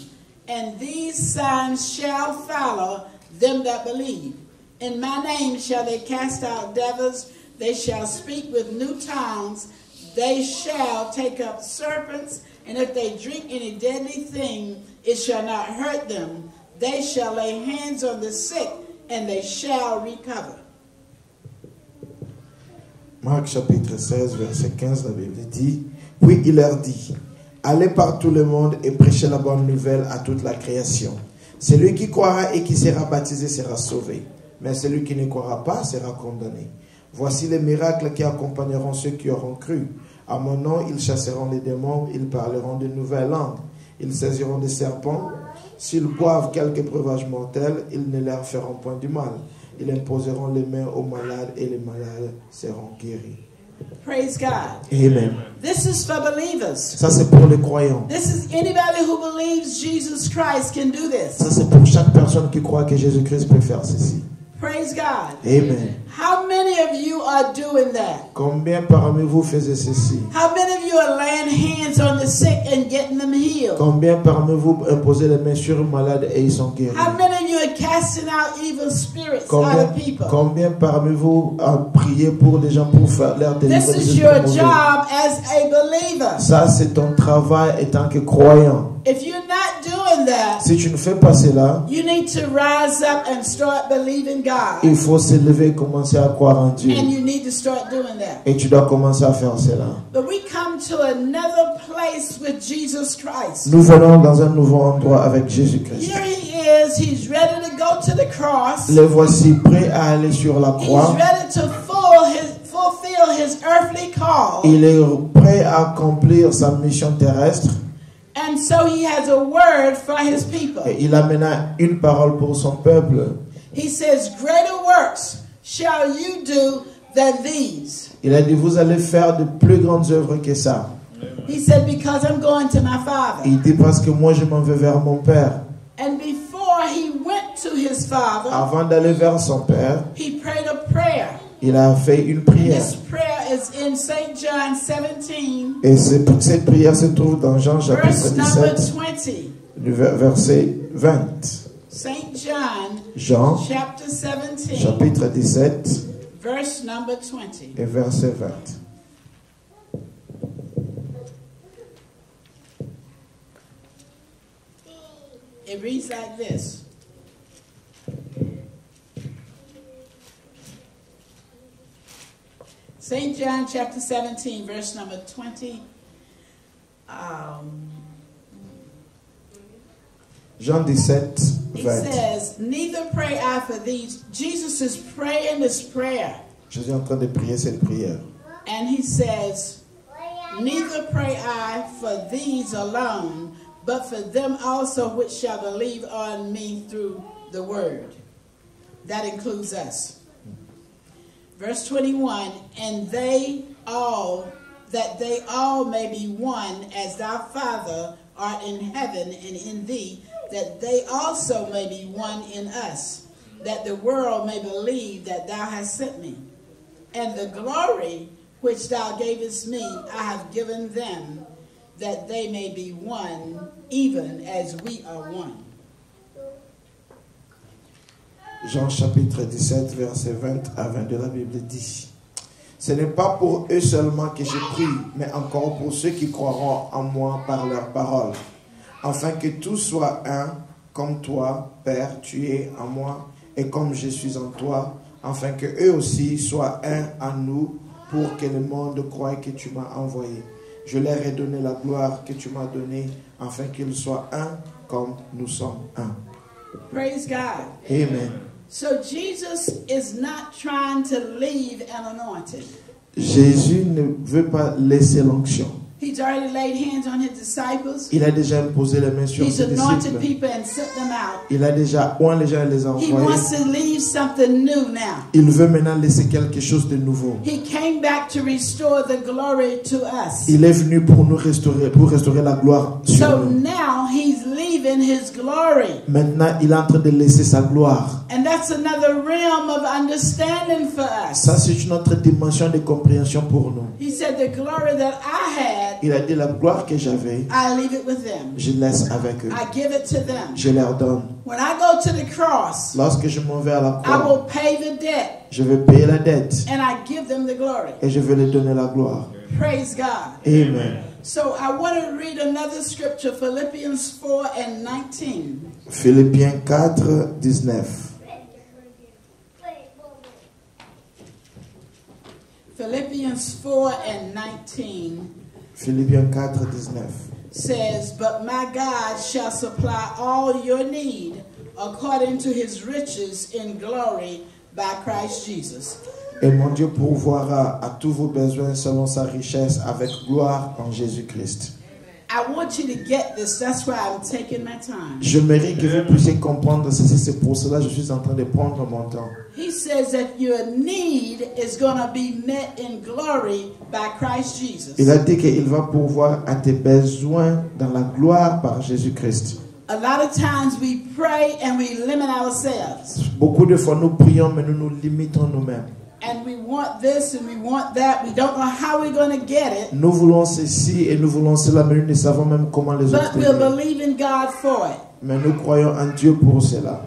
And these signs shall follow them that believe. In my name shall they cast out devils, they shall speak with new tongues, they shall take up serpents, and if they drink any deadly thing, it shall not hurt them. They shall lay hands on the sick, and they shall recover. Marc chapitre 16, verset 15, la Bible dit, puis il leur dit, allez par tout le monde et prêchez la bonne nouvelle à toute la création. Celui qui croira et qui sera baptisé sera sauvé, mais celui qui ne croira pas sera condamné. Voici les miracles qui accompagneront ceux qui auront cru. À mon nom, ils chasseront les démons, ils parleront de nouvelles langues, ils saisiront des serpents. S'ils boivent quelques breuvages mortels, ils ne leur feront point du mal. Ils imposeront les mains aux malades et les malades seront guéris. Praise God. Amen. This is for believers. Ça c'est pour les croyants. This is anybody who believes Jesus Christ can do this. Ça c'est pour chaque personne qui croit que Jésus-Christ peut faire ceci. Praise God. Amen. How many of you are doing that? Combien parmi vous faisaient ceci? How many of you are laying hands on the sick and getting them healed? Combien parmi vous imposez les mains sur un malade et ils sont guéris? How many of you are casting out evil spirits out of people? Combien parmi vous a prié pour des gens pour faire leur This délivrer is des your esprits mauvais? job as a believer. Ça c'est ton travail en tant que croyant. If you're not doing that, Si tu ne fais pas cela, you need to rise up and start believing God. il faut se lever et commencer à croire en Dieu. And you need to start doing that. Et tu dois commencer à faire cela. But we come to another place with Jesus Christ. Nous venons dans un nouveau endroit avec Jésus-Christ. Here he is. He's ready to go to the cross. Les voici prêts à aller sur la He's croix. ready to fulfill his earthly call. Il est prêt à accomplir sa mission terrestre. And so he has a word for his people. Et il a maintenant une parole pour son peuple. He says, greater works shall you do than these. Il a dit, vous allez faire de plus grandes œuvres que ça. He said, because I'm going to my Father. Il dit, parce que moi je m'en vais vers mon Père. And before he went to his Father, Avant d'aller vers son Père, he prayed a prayer. il a fait une prière. This prayer is in St. John 17, Et cette prière se trouve dans Jean chapitre verse number 17, 20. du verset 20. St. John Jean, chapter 17, chapitre 17, verse number 20. et verset 20. It reads like this. St. John chapter 17, verse number 20. Jean 17, He 20. says, neither pray I for these. Jesus is praying this prayer. Jésus est en train de prier cette prière. And he says, neither pray I for these alone, but for them also which shall believe on me through the word. That includes us. Verse 21, and they all, that they all may be one, as thou, Father, art in heaven and in thee, that they also may be one in us, that the world may believe that thou hast sent me. And the glory which thou gavest me, I have given them, that they may be one, even as we are one. Jean chapitre 17, verset 20 à 22, la Bible dit: ce n'est pas pour eux seulement que je prie, mais encore pour ceux qui croiront en moi par leur parole, afin que tous soient un, comme toi, Père, tu es en moi, et comme je suis en toi, afin que eux aussi soient un en nous, pour que le monde croie que tu m'as envoyé. Je leur ai donné la gloire que tu m'as donnée, afin qu'ils soient un, comme nous sommes un. Praise God. Amen. So Jesus is not trying to leave an anointing. Jésus ne veut pas laisser l'onction. He's already laid hands on his disciples. Il a déjà imposé les mains sur He's ses anointed disciples. people and sent them out. Il a déjà oint les gens et les a He envoyés. wants to leave something new now. Il veut maintenant laisser quelque chose de nouveau. He came back to restore the glory to us. Il est venu pour nous restaurer, pour restaurer la gloire sur So nous. now he's leaving his glory. Maintenant, il est en train de laisser sa gloire. And that's another realm of understanding for us. Ça, c'est une autre dimension de compréhension pour nous. He said, the glory that I had, Il a dit, la gloire que j'avais, I leave it with them. je laisse avec eux. I give it to them. Je leur donne. When I go to the cross, Lorsque je m'en vais à la I croix, will pay the debt je vais payer la dette and I give them the glory. et je vais leur donner la gloire. Praise God. Amen. So I want to read another scripture, Philippians 4 and 19. Philippiens 4, 19. Philippians 4 and 19 Philippiens 4, 19. says, but my God shall supply all your need according to his riches in glory by Christ Jesus. Et mon Dieu pourvoira à tous vos besoins selon sa richesse avec gloire en Jésus-Christ. I want you to get this. That's why I'm taking my time. Je mérite que vous puissiez comprendre ceci. C'est pour cela que je suis en train de prendre mon temps. He says that your need is going to be met in glory by Christ Jesus. Il a dit qu'il va pourvoir à tes besoins dans la gloire par Jésus-Christ. A lot of times we pray and we limit ourselves. Beaucoup de fois nous prions mais nous nous limitons nous-mêmes. And we want this and we want that. We don't know how we're going to get it. Nous voulons ceci et nous voulons cela mais nous ne savons même comment les But we'll obtenir. believe in God for it. Mais nous croyons en Dieu pour cela.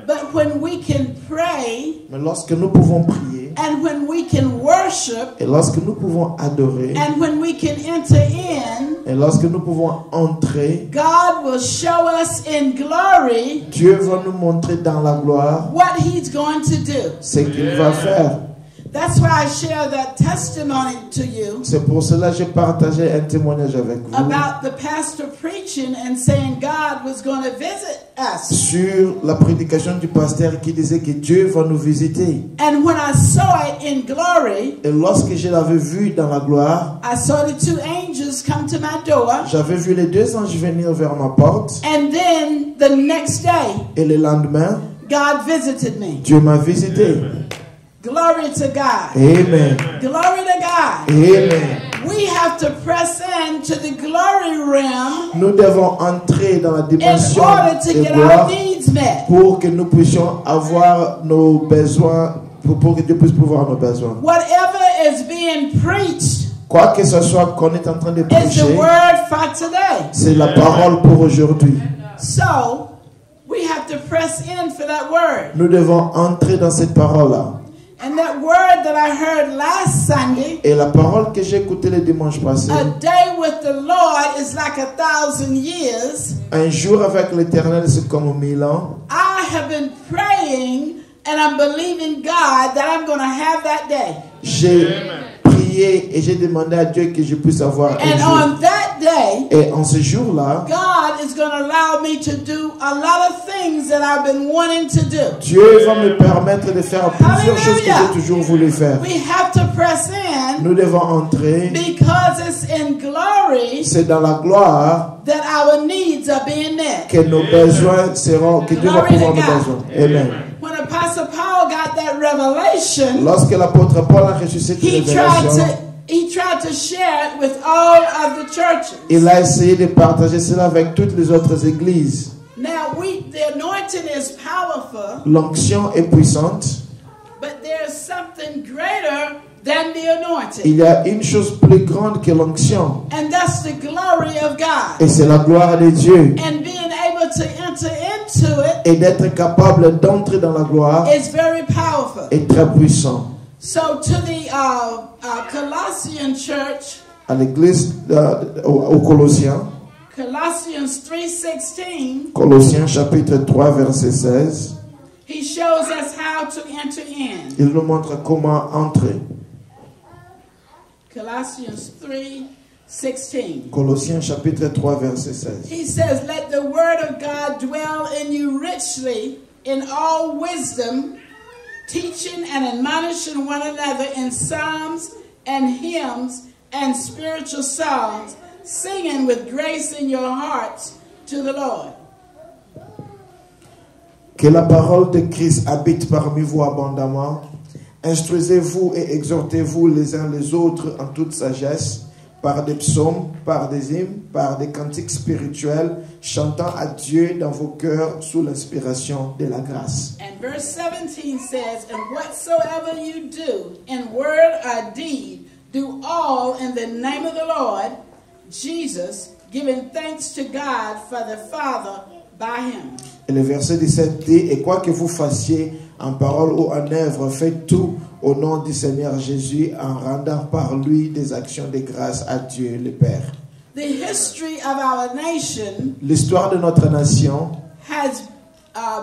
But when we can pray Mais lorsque nous pouvons prier and when we can worship et lorsque nous pouvons adorer and when we can enter in, et lorsque nous pouvons entrer, God will show us in glory Dieu va nous montrer dans la gloire what he's going to do. ce qu'il va faire. That's why I share that testimony to you C'est pour cela que j'ai partagé un témoignage avec vous about the pastor preaching and saying God was going to visit us. sur la prédication du pasteur qui disait que Dieu va nous visiter. And when I saw it in glory, Et lorsque je l'avais vu dans la gloire, I saw the two angels come to my door. j'avais vu les deux anges venir vers ma porte. And then the next day, Et le lendemain, God visited me. Dieu m'a visité. Glory to God. Amen. Glory to God. Amen. We have to press into the glory realm Nous devons entrer dans la in dimension order to de get gloire our needs met. pour que nous puissions avoir nos besoins, pour que Dieu puisse pouvoir nos besoins. Whatever is being preached Quoi que ce soit qu'on est en train de is the prêcher, word for today. c'est la parole pour aujourd'hui. So we have to press in for that word. Nous devons entrer dans cette parole-là. And that word that I heard last Sunday, Et la parole que j'ai écoutée le dimanche passé, a day with the Lord is like 1,000 years. un jour avec l'Éternel, c'est comme 1000 ans. I have been praying and I'm believing God that I'm going to have that day. J'ai prié et j'ai demandé à Dieu que je puisse avoir un And jour. on that day, Et en ce jour-là, God is going to allow me to do a lot of things that I've been wanting to do. Dieu va me permettre de faire plusieurs choses que j'ai toujours voulu faire. We have to press in Nous devons entrer. because it's in glory C'est dans la gloire that our needs are being met. que nos besoins seront, que Dieu va pouvoir nos besoins. Amen. When Apostle Paul got that revelation, Lorsque l'apôtre Paul a reçu cette he révélation, tried to share it with all of the churches. il a essayé de partager cela avec toutes les autres églises. Now, the anointing is powerful, L'onction est puissante. but there's something greater than the anointing. Il y a une chose plus grande que l'onction. And that's the glory of God. Et c'est la gloire de Dieu. And being able to enter into it Et d'être capable d'entrer dans la gloire is very powerful. est très puissant. So to the Colossian church, À l'église, aux Colossiens, Colossians 3:16, Colossiens chapitre 3 verset 16, he shows us how to enter in. il nous montre comment entrer. Colossians 3:16. Colossiens chapitre 3 verset 16. He says, "Let the word of God dwell in you richly in all wisdom, teaching and admonishing one another in psalms and hymns and spiritual songs, singing with grace in your hearts to the Lord." Que la parole de Christ habite parmi vous abondamment. Instruisez-vous et exhortez-vous les uns les autres en toute sagesse, par des psaumes, par des hymnes, par des cantiques spirituels, chantant à Dieu dans vos cœurs sous l'inspiration de la grâce. And verse 17 says, "And whatsoever you do in word or deed, do all in the name of the Lord Jesus, giving thanks to God for the Father by him." Et le verset 17 dit, et quoi que vous fassiez en parole ou en œuvre, faites tout au nom du Seigneur Jésus en rendant par lui des actions de grâce à Dieu le Père. The history of our nation L'histoire de notre nation has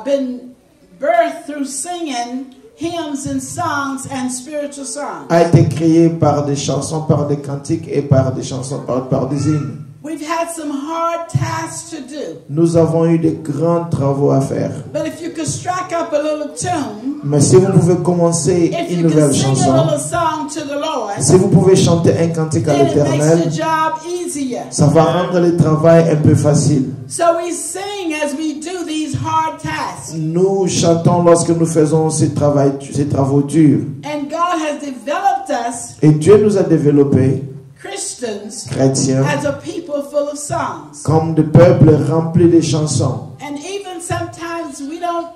been birthed through singing hymns and songs and spiritual songs. a été créée par des chansons, par des cantiques et par des chansons, par des hymnes. We've had some hard tasks to do. Nous avons eu de grands travaux à faire. But if you could strike up a little tune, Mais si vous pouvez commencer if une you could nouvelle sing a chanson, little song to the Lord, si vous pouvez chanter un cantique à then it makes the l'Éternel, job easier. ça va rendre le travail un peu facile. So we sing as we do these hard tasks. Nous chantons lorsque nous faisons ces travaux durs. And God has developed us, Et Dieu nous a développés, Christians, chrétiens, as a people full of songs. comme des peuples remplis de chansons. And even sometimes we don't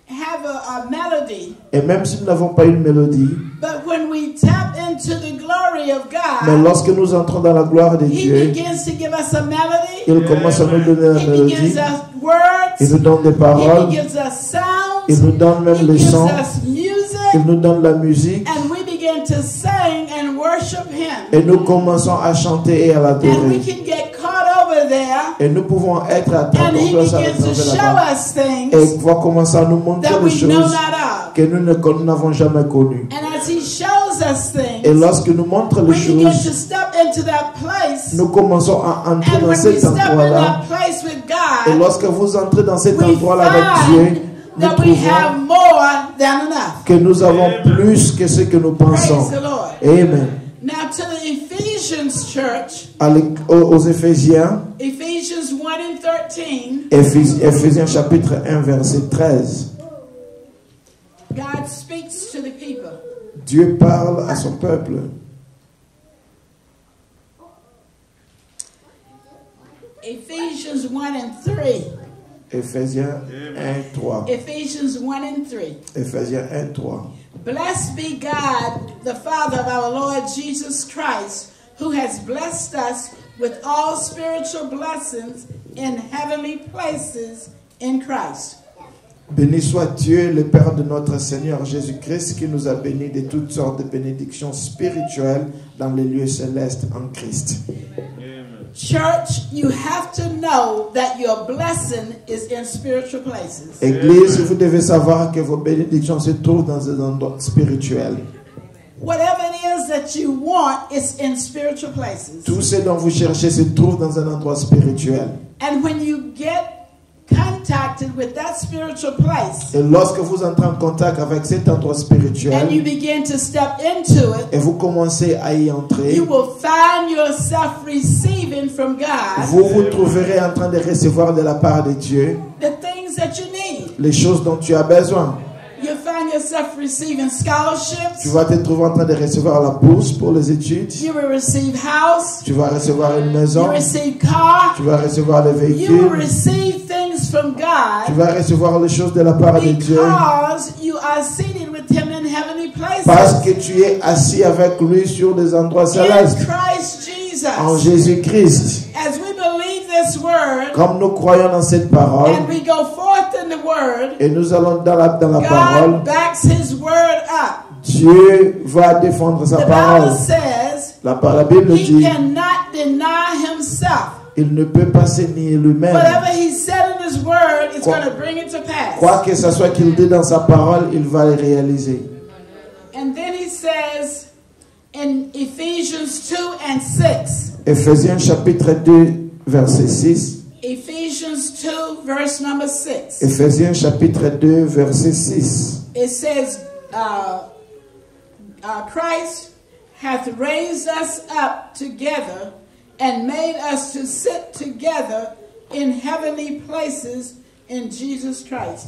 have a melody, Et même si nous n'avons pas une mélodie, but when we tap into the glory of mais God, lorsque nous entrons dans la gloire de He Dieu, begins to give us a melody. il commence à nous donner la He mélodie, gives us words. il nous donne des He paroles, gives us sounds. il nous donne même He les gives sons, us il music. nous donne la musique, And we begin to sing and worship Him. et nous commençons à chanter et à And we l'adorer. can get caught over there. Et nous pouvons être And He attentifs à begins to show là-bas. us things Et va commencer à nous montrer that des we know choses not of. que nous n'avons jamais connues. And as He shows us Et things, lorsque nous montre les we begin choses, to step into that place. nous commençons à entrer And dans when we cet step in endroit-là. that place with Et God, lorsque vous entrez dans cet we endroit-là avec Dieu, find nous that we have trouvons more than enough. que nous avons plus que ce que nous pensons. Praise the Lord. Amen. Now to the Ephesians church, Aux Éphésiens, Ephesians 1 and 13, Éphésiens chapitre 1 verset 13, God speaks to the people. Dieu parle à son peuple. Ephesians 1 and 3. Éphésiens 1, 3. Ephesians 1 and 3. Éphésiens 1, 3. Blessed be God, the Father of our Lord Jesus Christ, who has blessed us with all spiritual blessings in heavenly places in Christ. Béni soit Dieu, le Père de notre Seigneur Jésus-Christ, qui nous a bénis de toutes sortes de bénédictions spirituelles dans les lieux célestes en Christ. Church, you have to know that your blessing is in spiritual places. Église, vous devez savoir que vos bénédictions se trouvent dans un endroit spirituel. Whatever it is that you want, it's in spiritual places. Tout ce dont vous cherchez se trouve dans un endroit spirituel. And when you get contacted with that spiritual place, Et lorsque vous entrez en contact avec cet endroit spirituel, and you begin to step into it, et vous commencez à y entrer, you will find yourself receiving from God vous vous trouverez en train de recevoir de la part de Dieu the things that you need. les choses dont tu as besoin. You find yourself receiving scholarships. Tu vas te trouver en train de recevoir la bourse pour les études. You will receive house. Tu vas recevoir une You maison. receive car. Tu vas recevoir les You will véhicules. receive things from Tu God vas recevoir les choses de la part de Dieu. because you are seated with Him in heavenly Parce places que tu es assis avec lui sur des endroits in célestes. Christ En Jesus. Jésus-Christ. As we believe this word Comme nous croyons dans cette parole, and we go forth in the word, et nous allons dans la parole, God backs His word up. Dieu va défendre sa The parole. Bible says La Bible He dit, cannot deny Himself. il ne peut pas se nier lui-même. Whatever He said in His word, it's Quoi- going to bring it to Quoi pass. que ce soit qu'il dit dans sa parole, il va le réaliser. And then He says in Ephesians 2 and 6, Éphésiens chapitre 2, verset 6. Ephesians 2 verse number 6, Éphésiens chapitre 2, verset 6. it says, Christ hath raised us up together and made us to sit together in heavenly places in Jesus Christ.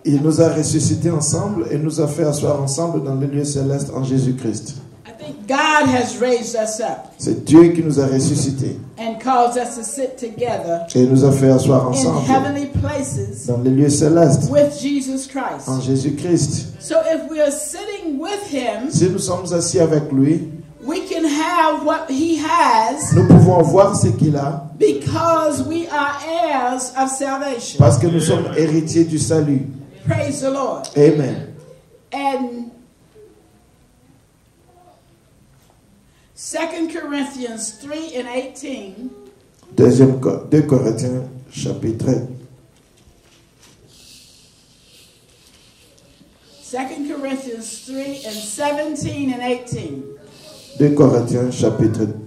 Il nous a ressuscités ensemble et nous a fait asseoir ensemble dans les lieux célestes en Jésus-Christ. I think God has raised us up C'est Dieu qui nous a ressuscités and caused us to sit together et nous a fait asseoir in ensemble heavenly places dans les lieux célestes with Jesus en Christ. Jésus-Christ. So if we are sitting with Him, Si nous sommes assis avec lui, we can have what He has nous pouvons voir ce qu'il a because we are heirs of salvation. parce que nous sommes héritiers du salut. Praise the Lord. Amen. And 2 Corinthians 3 and 18, 2 Corinthiens chapitre 2 Corinthians 3 and 17 and 18. 2 Corinthiens chapitre.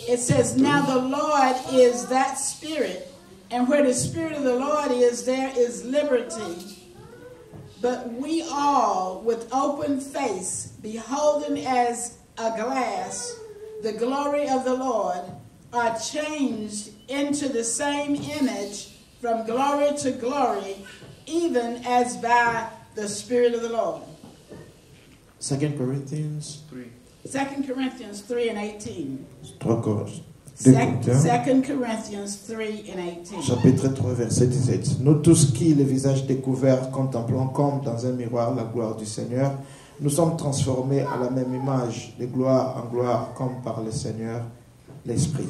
It says, now the Lord is that Spirit, and where the Spirit of the Lord is, there is liberty. But we all, with open face, beholding as a glass the glory of the Lord, are changed into the same image from glory to glory, even as by the Spirit of the Lord. 2 Corinthians 3. 2 Corinthians 3 and 18. 2 Corinthiens 2 Corinthians 3 and 18. chapitre 3 verset 17. Nous tous qui, les visages découverts, contemplons comme dans un miroir la gloire du Seigneur, nous sommes transformés à la même image, de gloire en gloire, comme par le Seigneur, l'Esprit.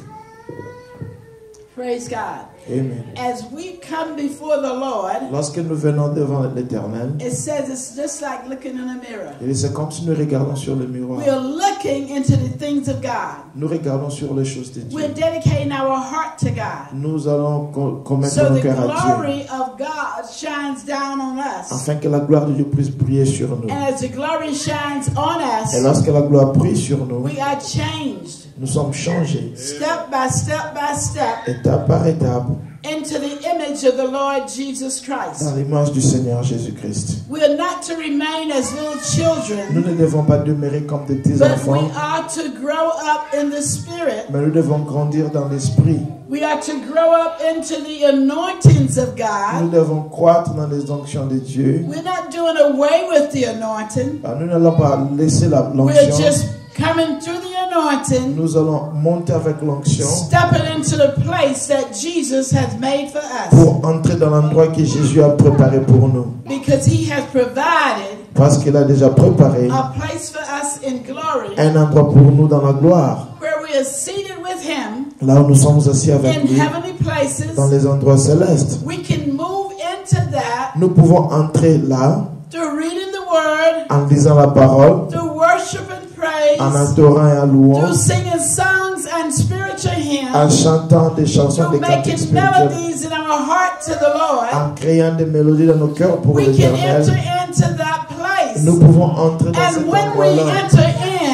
Praise God. Amen. As we come before the Lord, Lorsque nous venons devant l'Éternel, it says it's just like looking in a mirror. c'est comme si nous regardons sur le miroir. We're looking into the things of God. Nous regardons sur les choses de Dieu. We're dedicating our heart to God. Nous allons commettre So nos the cœurs à Dieu, glory of God shines down on us. afin que la gloire de Dieu puisse briller sur nous. And as the glory shines on Et us, lorsque la gloire brille sur nous, we are changed nous sommes changés, step by step by step étape par étape, into the image of the Lord Jesus Christ. dans l'image du Seigneur Jésus-Christ. We are not to remain as little Nous children, ne devons pas demeurer comme des petits but we enfants, are to grow up in the Spirit. mais nous devons grandir dans l'esprit. We are to grow up into the anointings of Nous God. devons croître dans les onctions de Dieu. We're not doing away with the anointing. Nous n'allons pas laisser We're l'onction. just coming through the anointing, Nous allons monter avec l'onction stepping into the place that Jesus has made for us. pour entrer dans l'endroit que Jésus a préparé pour nous. Because He has provided Parce qu'il a déjà préparé a place for us in glory un endroit pour nous dans la gloire. where we are seated with Him Là où nous sommes assis avec in lui, heavenly places. dans les endroits célestes. We can move into that Nous pouvons entrer là through reading the word, en lisant la parole, through worship and praise, en adorant et en through louant, singing songs and spiritual en hymns, chantant des chansons, through des cantiques making spirituels, melodies in our heart to the Lord. en créant des mélodies dans nos cœurs pour We can l'Éternel. enter into that place. Nous pouvons entrer dans cet And when we endroit-là. enter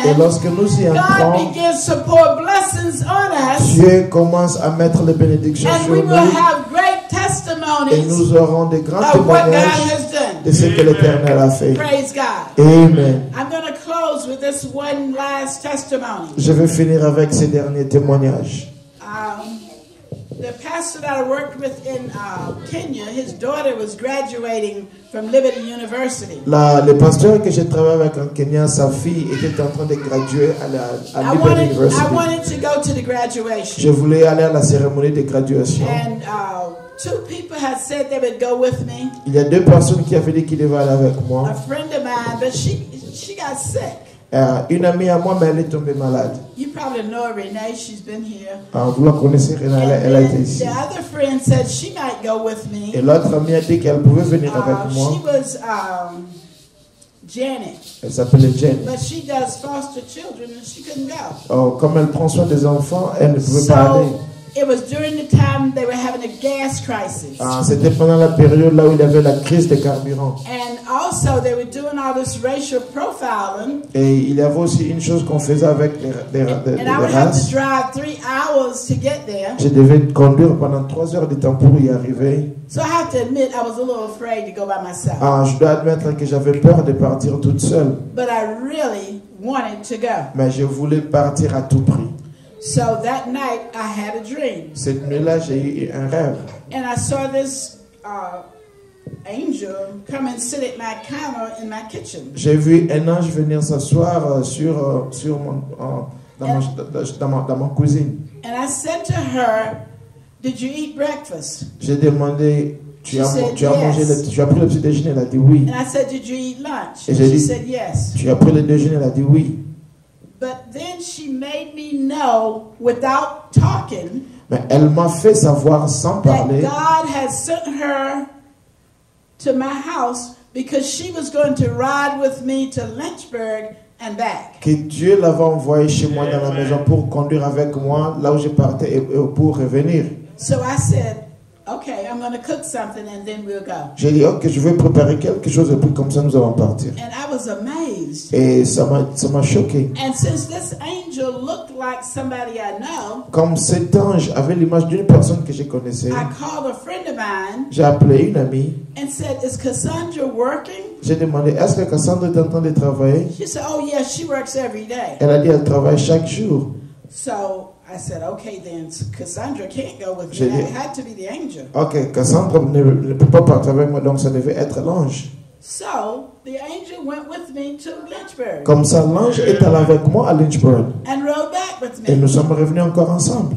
Et in, lorsque nous y God entrons, begins to pour blessings on us, Dieu commence à mettre les bénédictions and sur we will nous have great et testimonies nous aurons des grands of what God témoignages has done. de ce que l'Éternel a fait. Praise God. Amen. I'm going to close with this one last testimony. Je vais finir avec ces derniers témoignages. The pastor that I worked with in Kenya, his daughter was graduating from Liberty University. Le pasteur que j'ai travaillé avec en Kenya, sa fille était en train de graduer à Liberty University. I wanted to go to the graduation. Je voulais aller à la cérémonie de graduation. And two people had said they would go with me. Il y a deux personnes qui avaient dit qu'ils devaient aller avec moi. A friend of mine, but she got sick. Une amie à moi, mais elle est tombée malade. You probably know Renee, she's been here. Vous la connaissez, Renée, elle a été ici. The other friend said she might go with me. Et l'autre amie a dit qu'elle pouvait venir avec moi. She was Janet. Elle s'appelait Jen. But she does foster children and she couldn't go. Comme elle prend soin des enfants, elle ne pouvait pas aller. It was during the time they were having a gas crisis. C'était pendant la période là où il y avait la crise de carburant. And also they were doing all this racial profiling. Et il y avait aussi une chose qu'on faisait avec les And I would have races. to drive 3 hours to get there. Je devais conduire pendant 3 heures de temps pour y arriver. So I have to admit I was a little afraid to go by myself. Je dois admettre que j'avais peur de partir toute seule. But I really wanted to go. Mais je voulais partir à tout prix. So that night I had a dream. Cette nuit-là, j'ai eu un rêve. And I saw this angel come and sit at my counter in my kitchen. J'ai vu un ange venir s'asseoir dans ma cuisine. And I said to her, "Did you eat breakfast?" J'ai demandé, tu as said mangé, yes. tu as pris le petit déjeuner? Elle a dit oui. And I said, "Did you eat lunch?" Et And j'ai she dit, said yes. tu as pris le déjeuner? Elle a dit oui. But then she made me know without talking Mais elle m'a fait savoir sans that parler God had sent her to my house because she was going to ride with me to Lynchburg and back. que Dieu l'avait envoyé chez moi dans la maison pour conduire avec moi là où je partais et pour revenir. So I said, "Okay, I'm going to cook something and then we'll go." J'ai dit, ok, je vais préparer quelque chose et puis comme ça nous allons partir. And I was amazed. Et ça m'a choqué. And since this angel looked like somebody I know, Comme cet ange avait l'image d'une personne que je connaissais, I called a friend of mine j'ai appelé une amie. and said, "Is Cassandra working?" J'ai demandé, est-ce que Cassandra est en train de travailler? She said, "Oh yeah, she works every day." Elle a dit, elle travaille chaque jour. So I said, "Okay, then Cassandra can't go with J'ai me. dit- It had to be the angel." Ok, Cassandra ne peut pas partir avec moi, donc ça devait être l'ange. So the angel went with me to Lynchburg Comme ça, l'ange est allé avec moi à Lynchburg. and rode back with Et me nous sommes revenus encore ensemble.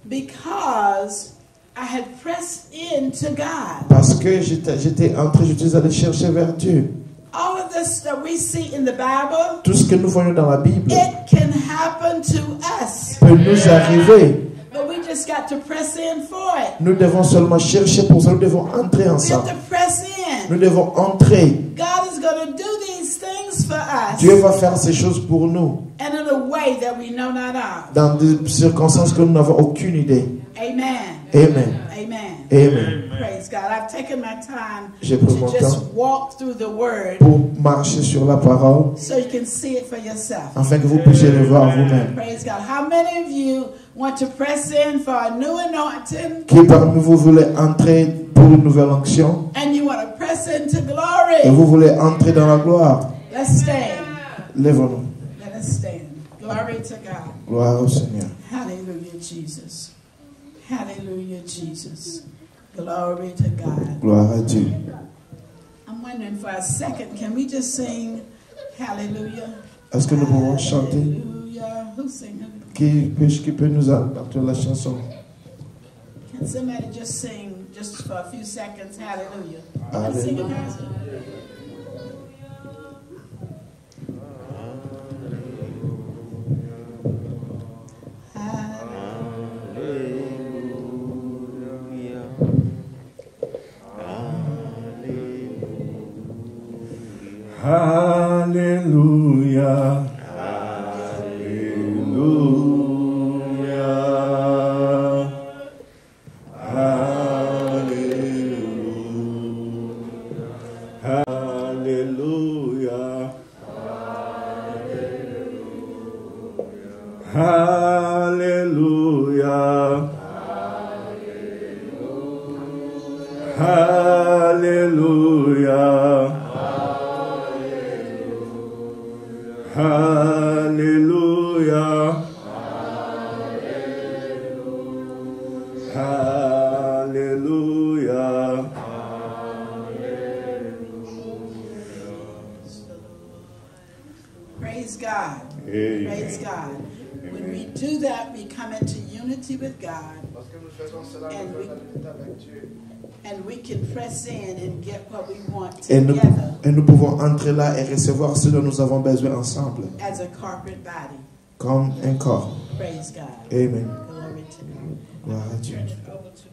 because I had pressed into God. Parce que j'étais allé chercher vers Dieu. All of this that we see in the Bible, Tout ce que nous voyons dans la Bible it can happen to us, peut nous arriver. but we just got to press in for it. Nous devons seulement chercher pour ça. Nous devons entrer en We have ça. to press in. Nous devons entrer. God is going to do these things for us Dieu va faire ces choses pour nous and in a way that we know not of. dans des circonstances que nous n'avons aucune idée. Amen. Amen. Amen. Amen. Praise God. I've taken my time J'ai pris mon to just temps walk through the word pour marcher sur la parole so you can see it for yourself. afin que vous puissiez le voir vous-même. Praise God. How many of you want to press in for a new anointing Qui parmi vous voulez entrer pour une nouvelle onction and you want to press into et glory? vous voulez entrer dans la gloire? Let's stand. Lève-nous. Let us stand. Glory to God. Gloire au Seigneur. Hallelujah, Jesus. Hallelujah, Jesus. Glory to God. Gloire à Dieu. I'm wondering for a second, can we just sing Hallelujah? Est-ce que nous pouvons chanter? Hallelujah. Who sing? Qui peut nous apporter la chanson? Can somebody just sing just for a few seconds? Hallelujah. Can you sing it, Pastor? Praise God. Praise God. When we do that, we come into unity with God. And we can press in and get what we want together. Et nous pouvons entrer là et recevoir ce dont nous avons besoin ensemble. As a corporate body. Comme un corps. Praise God. Amen. Glory to God. Gloire à Dieu. Over to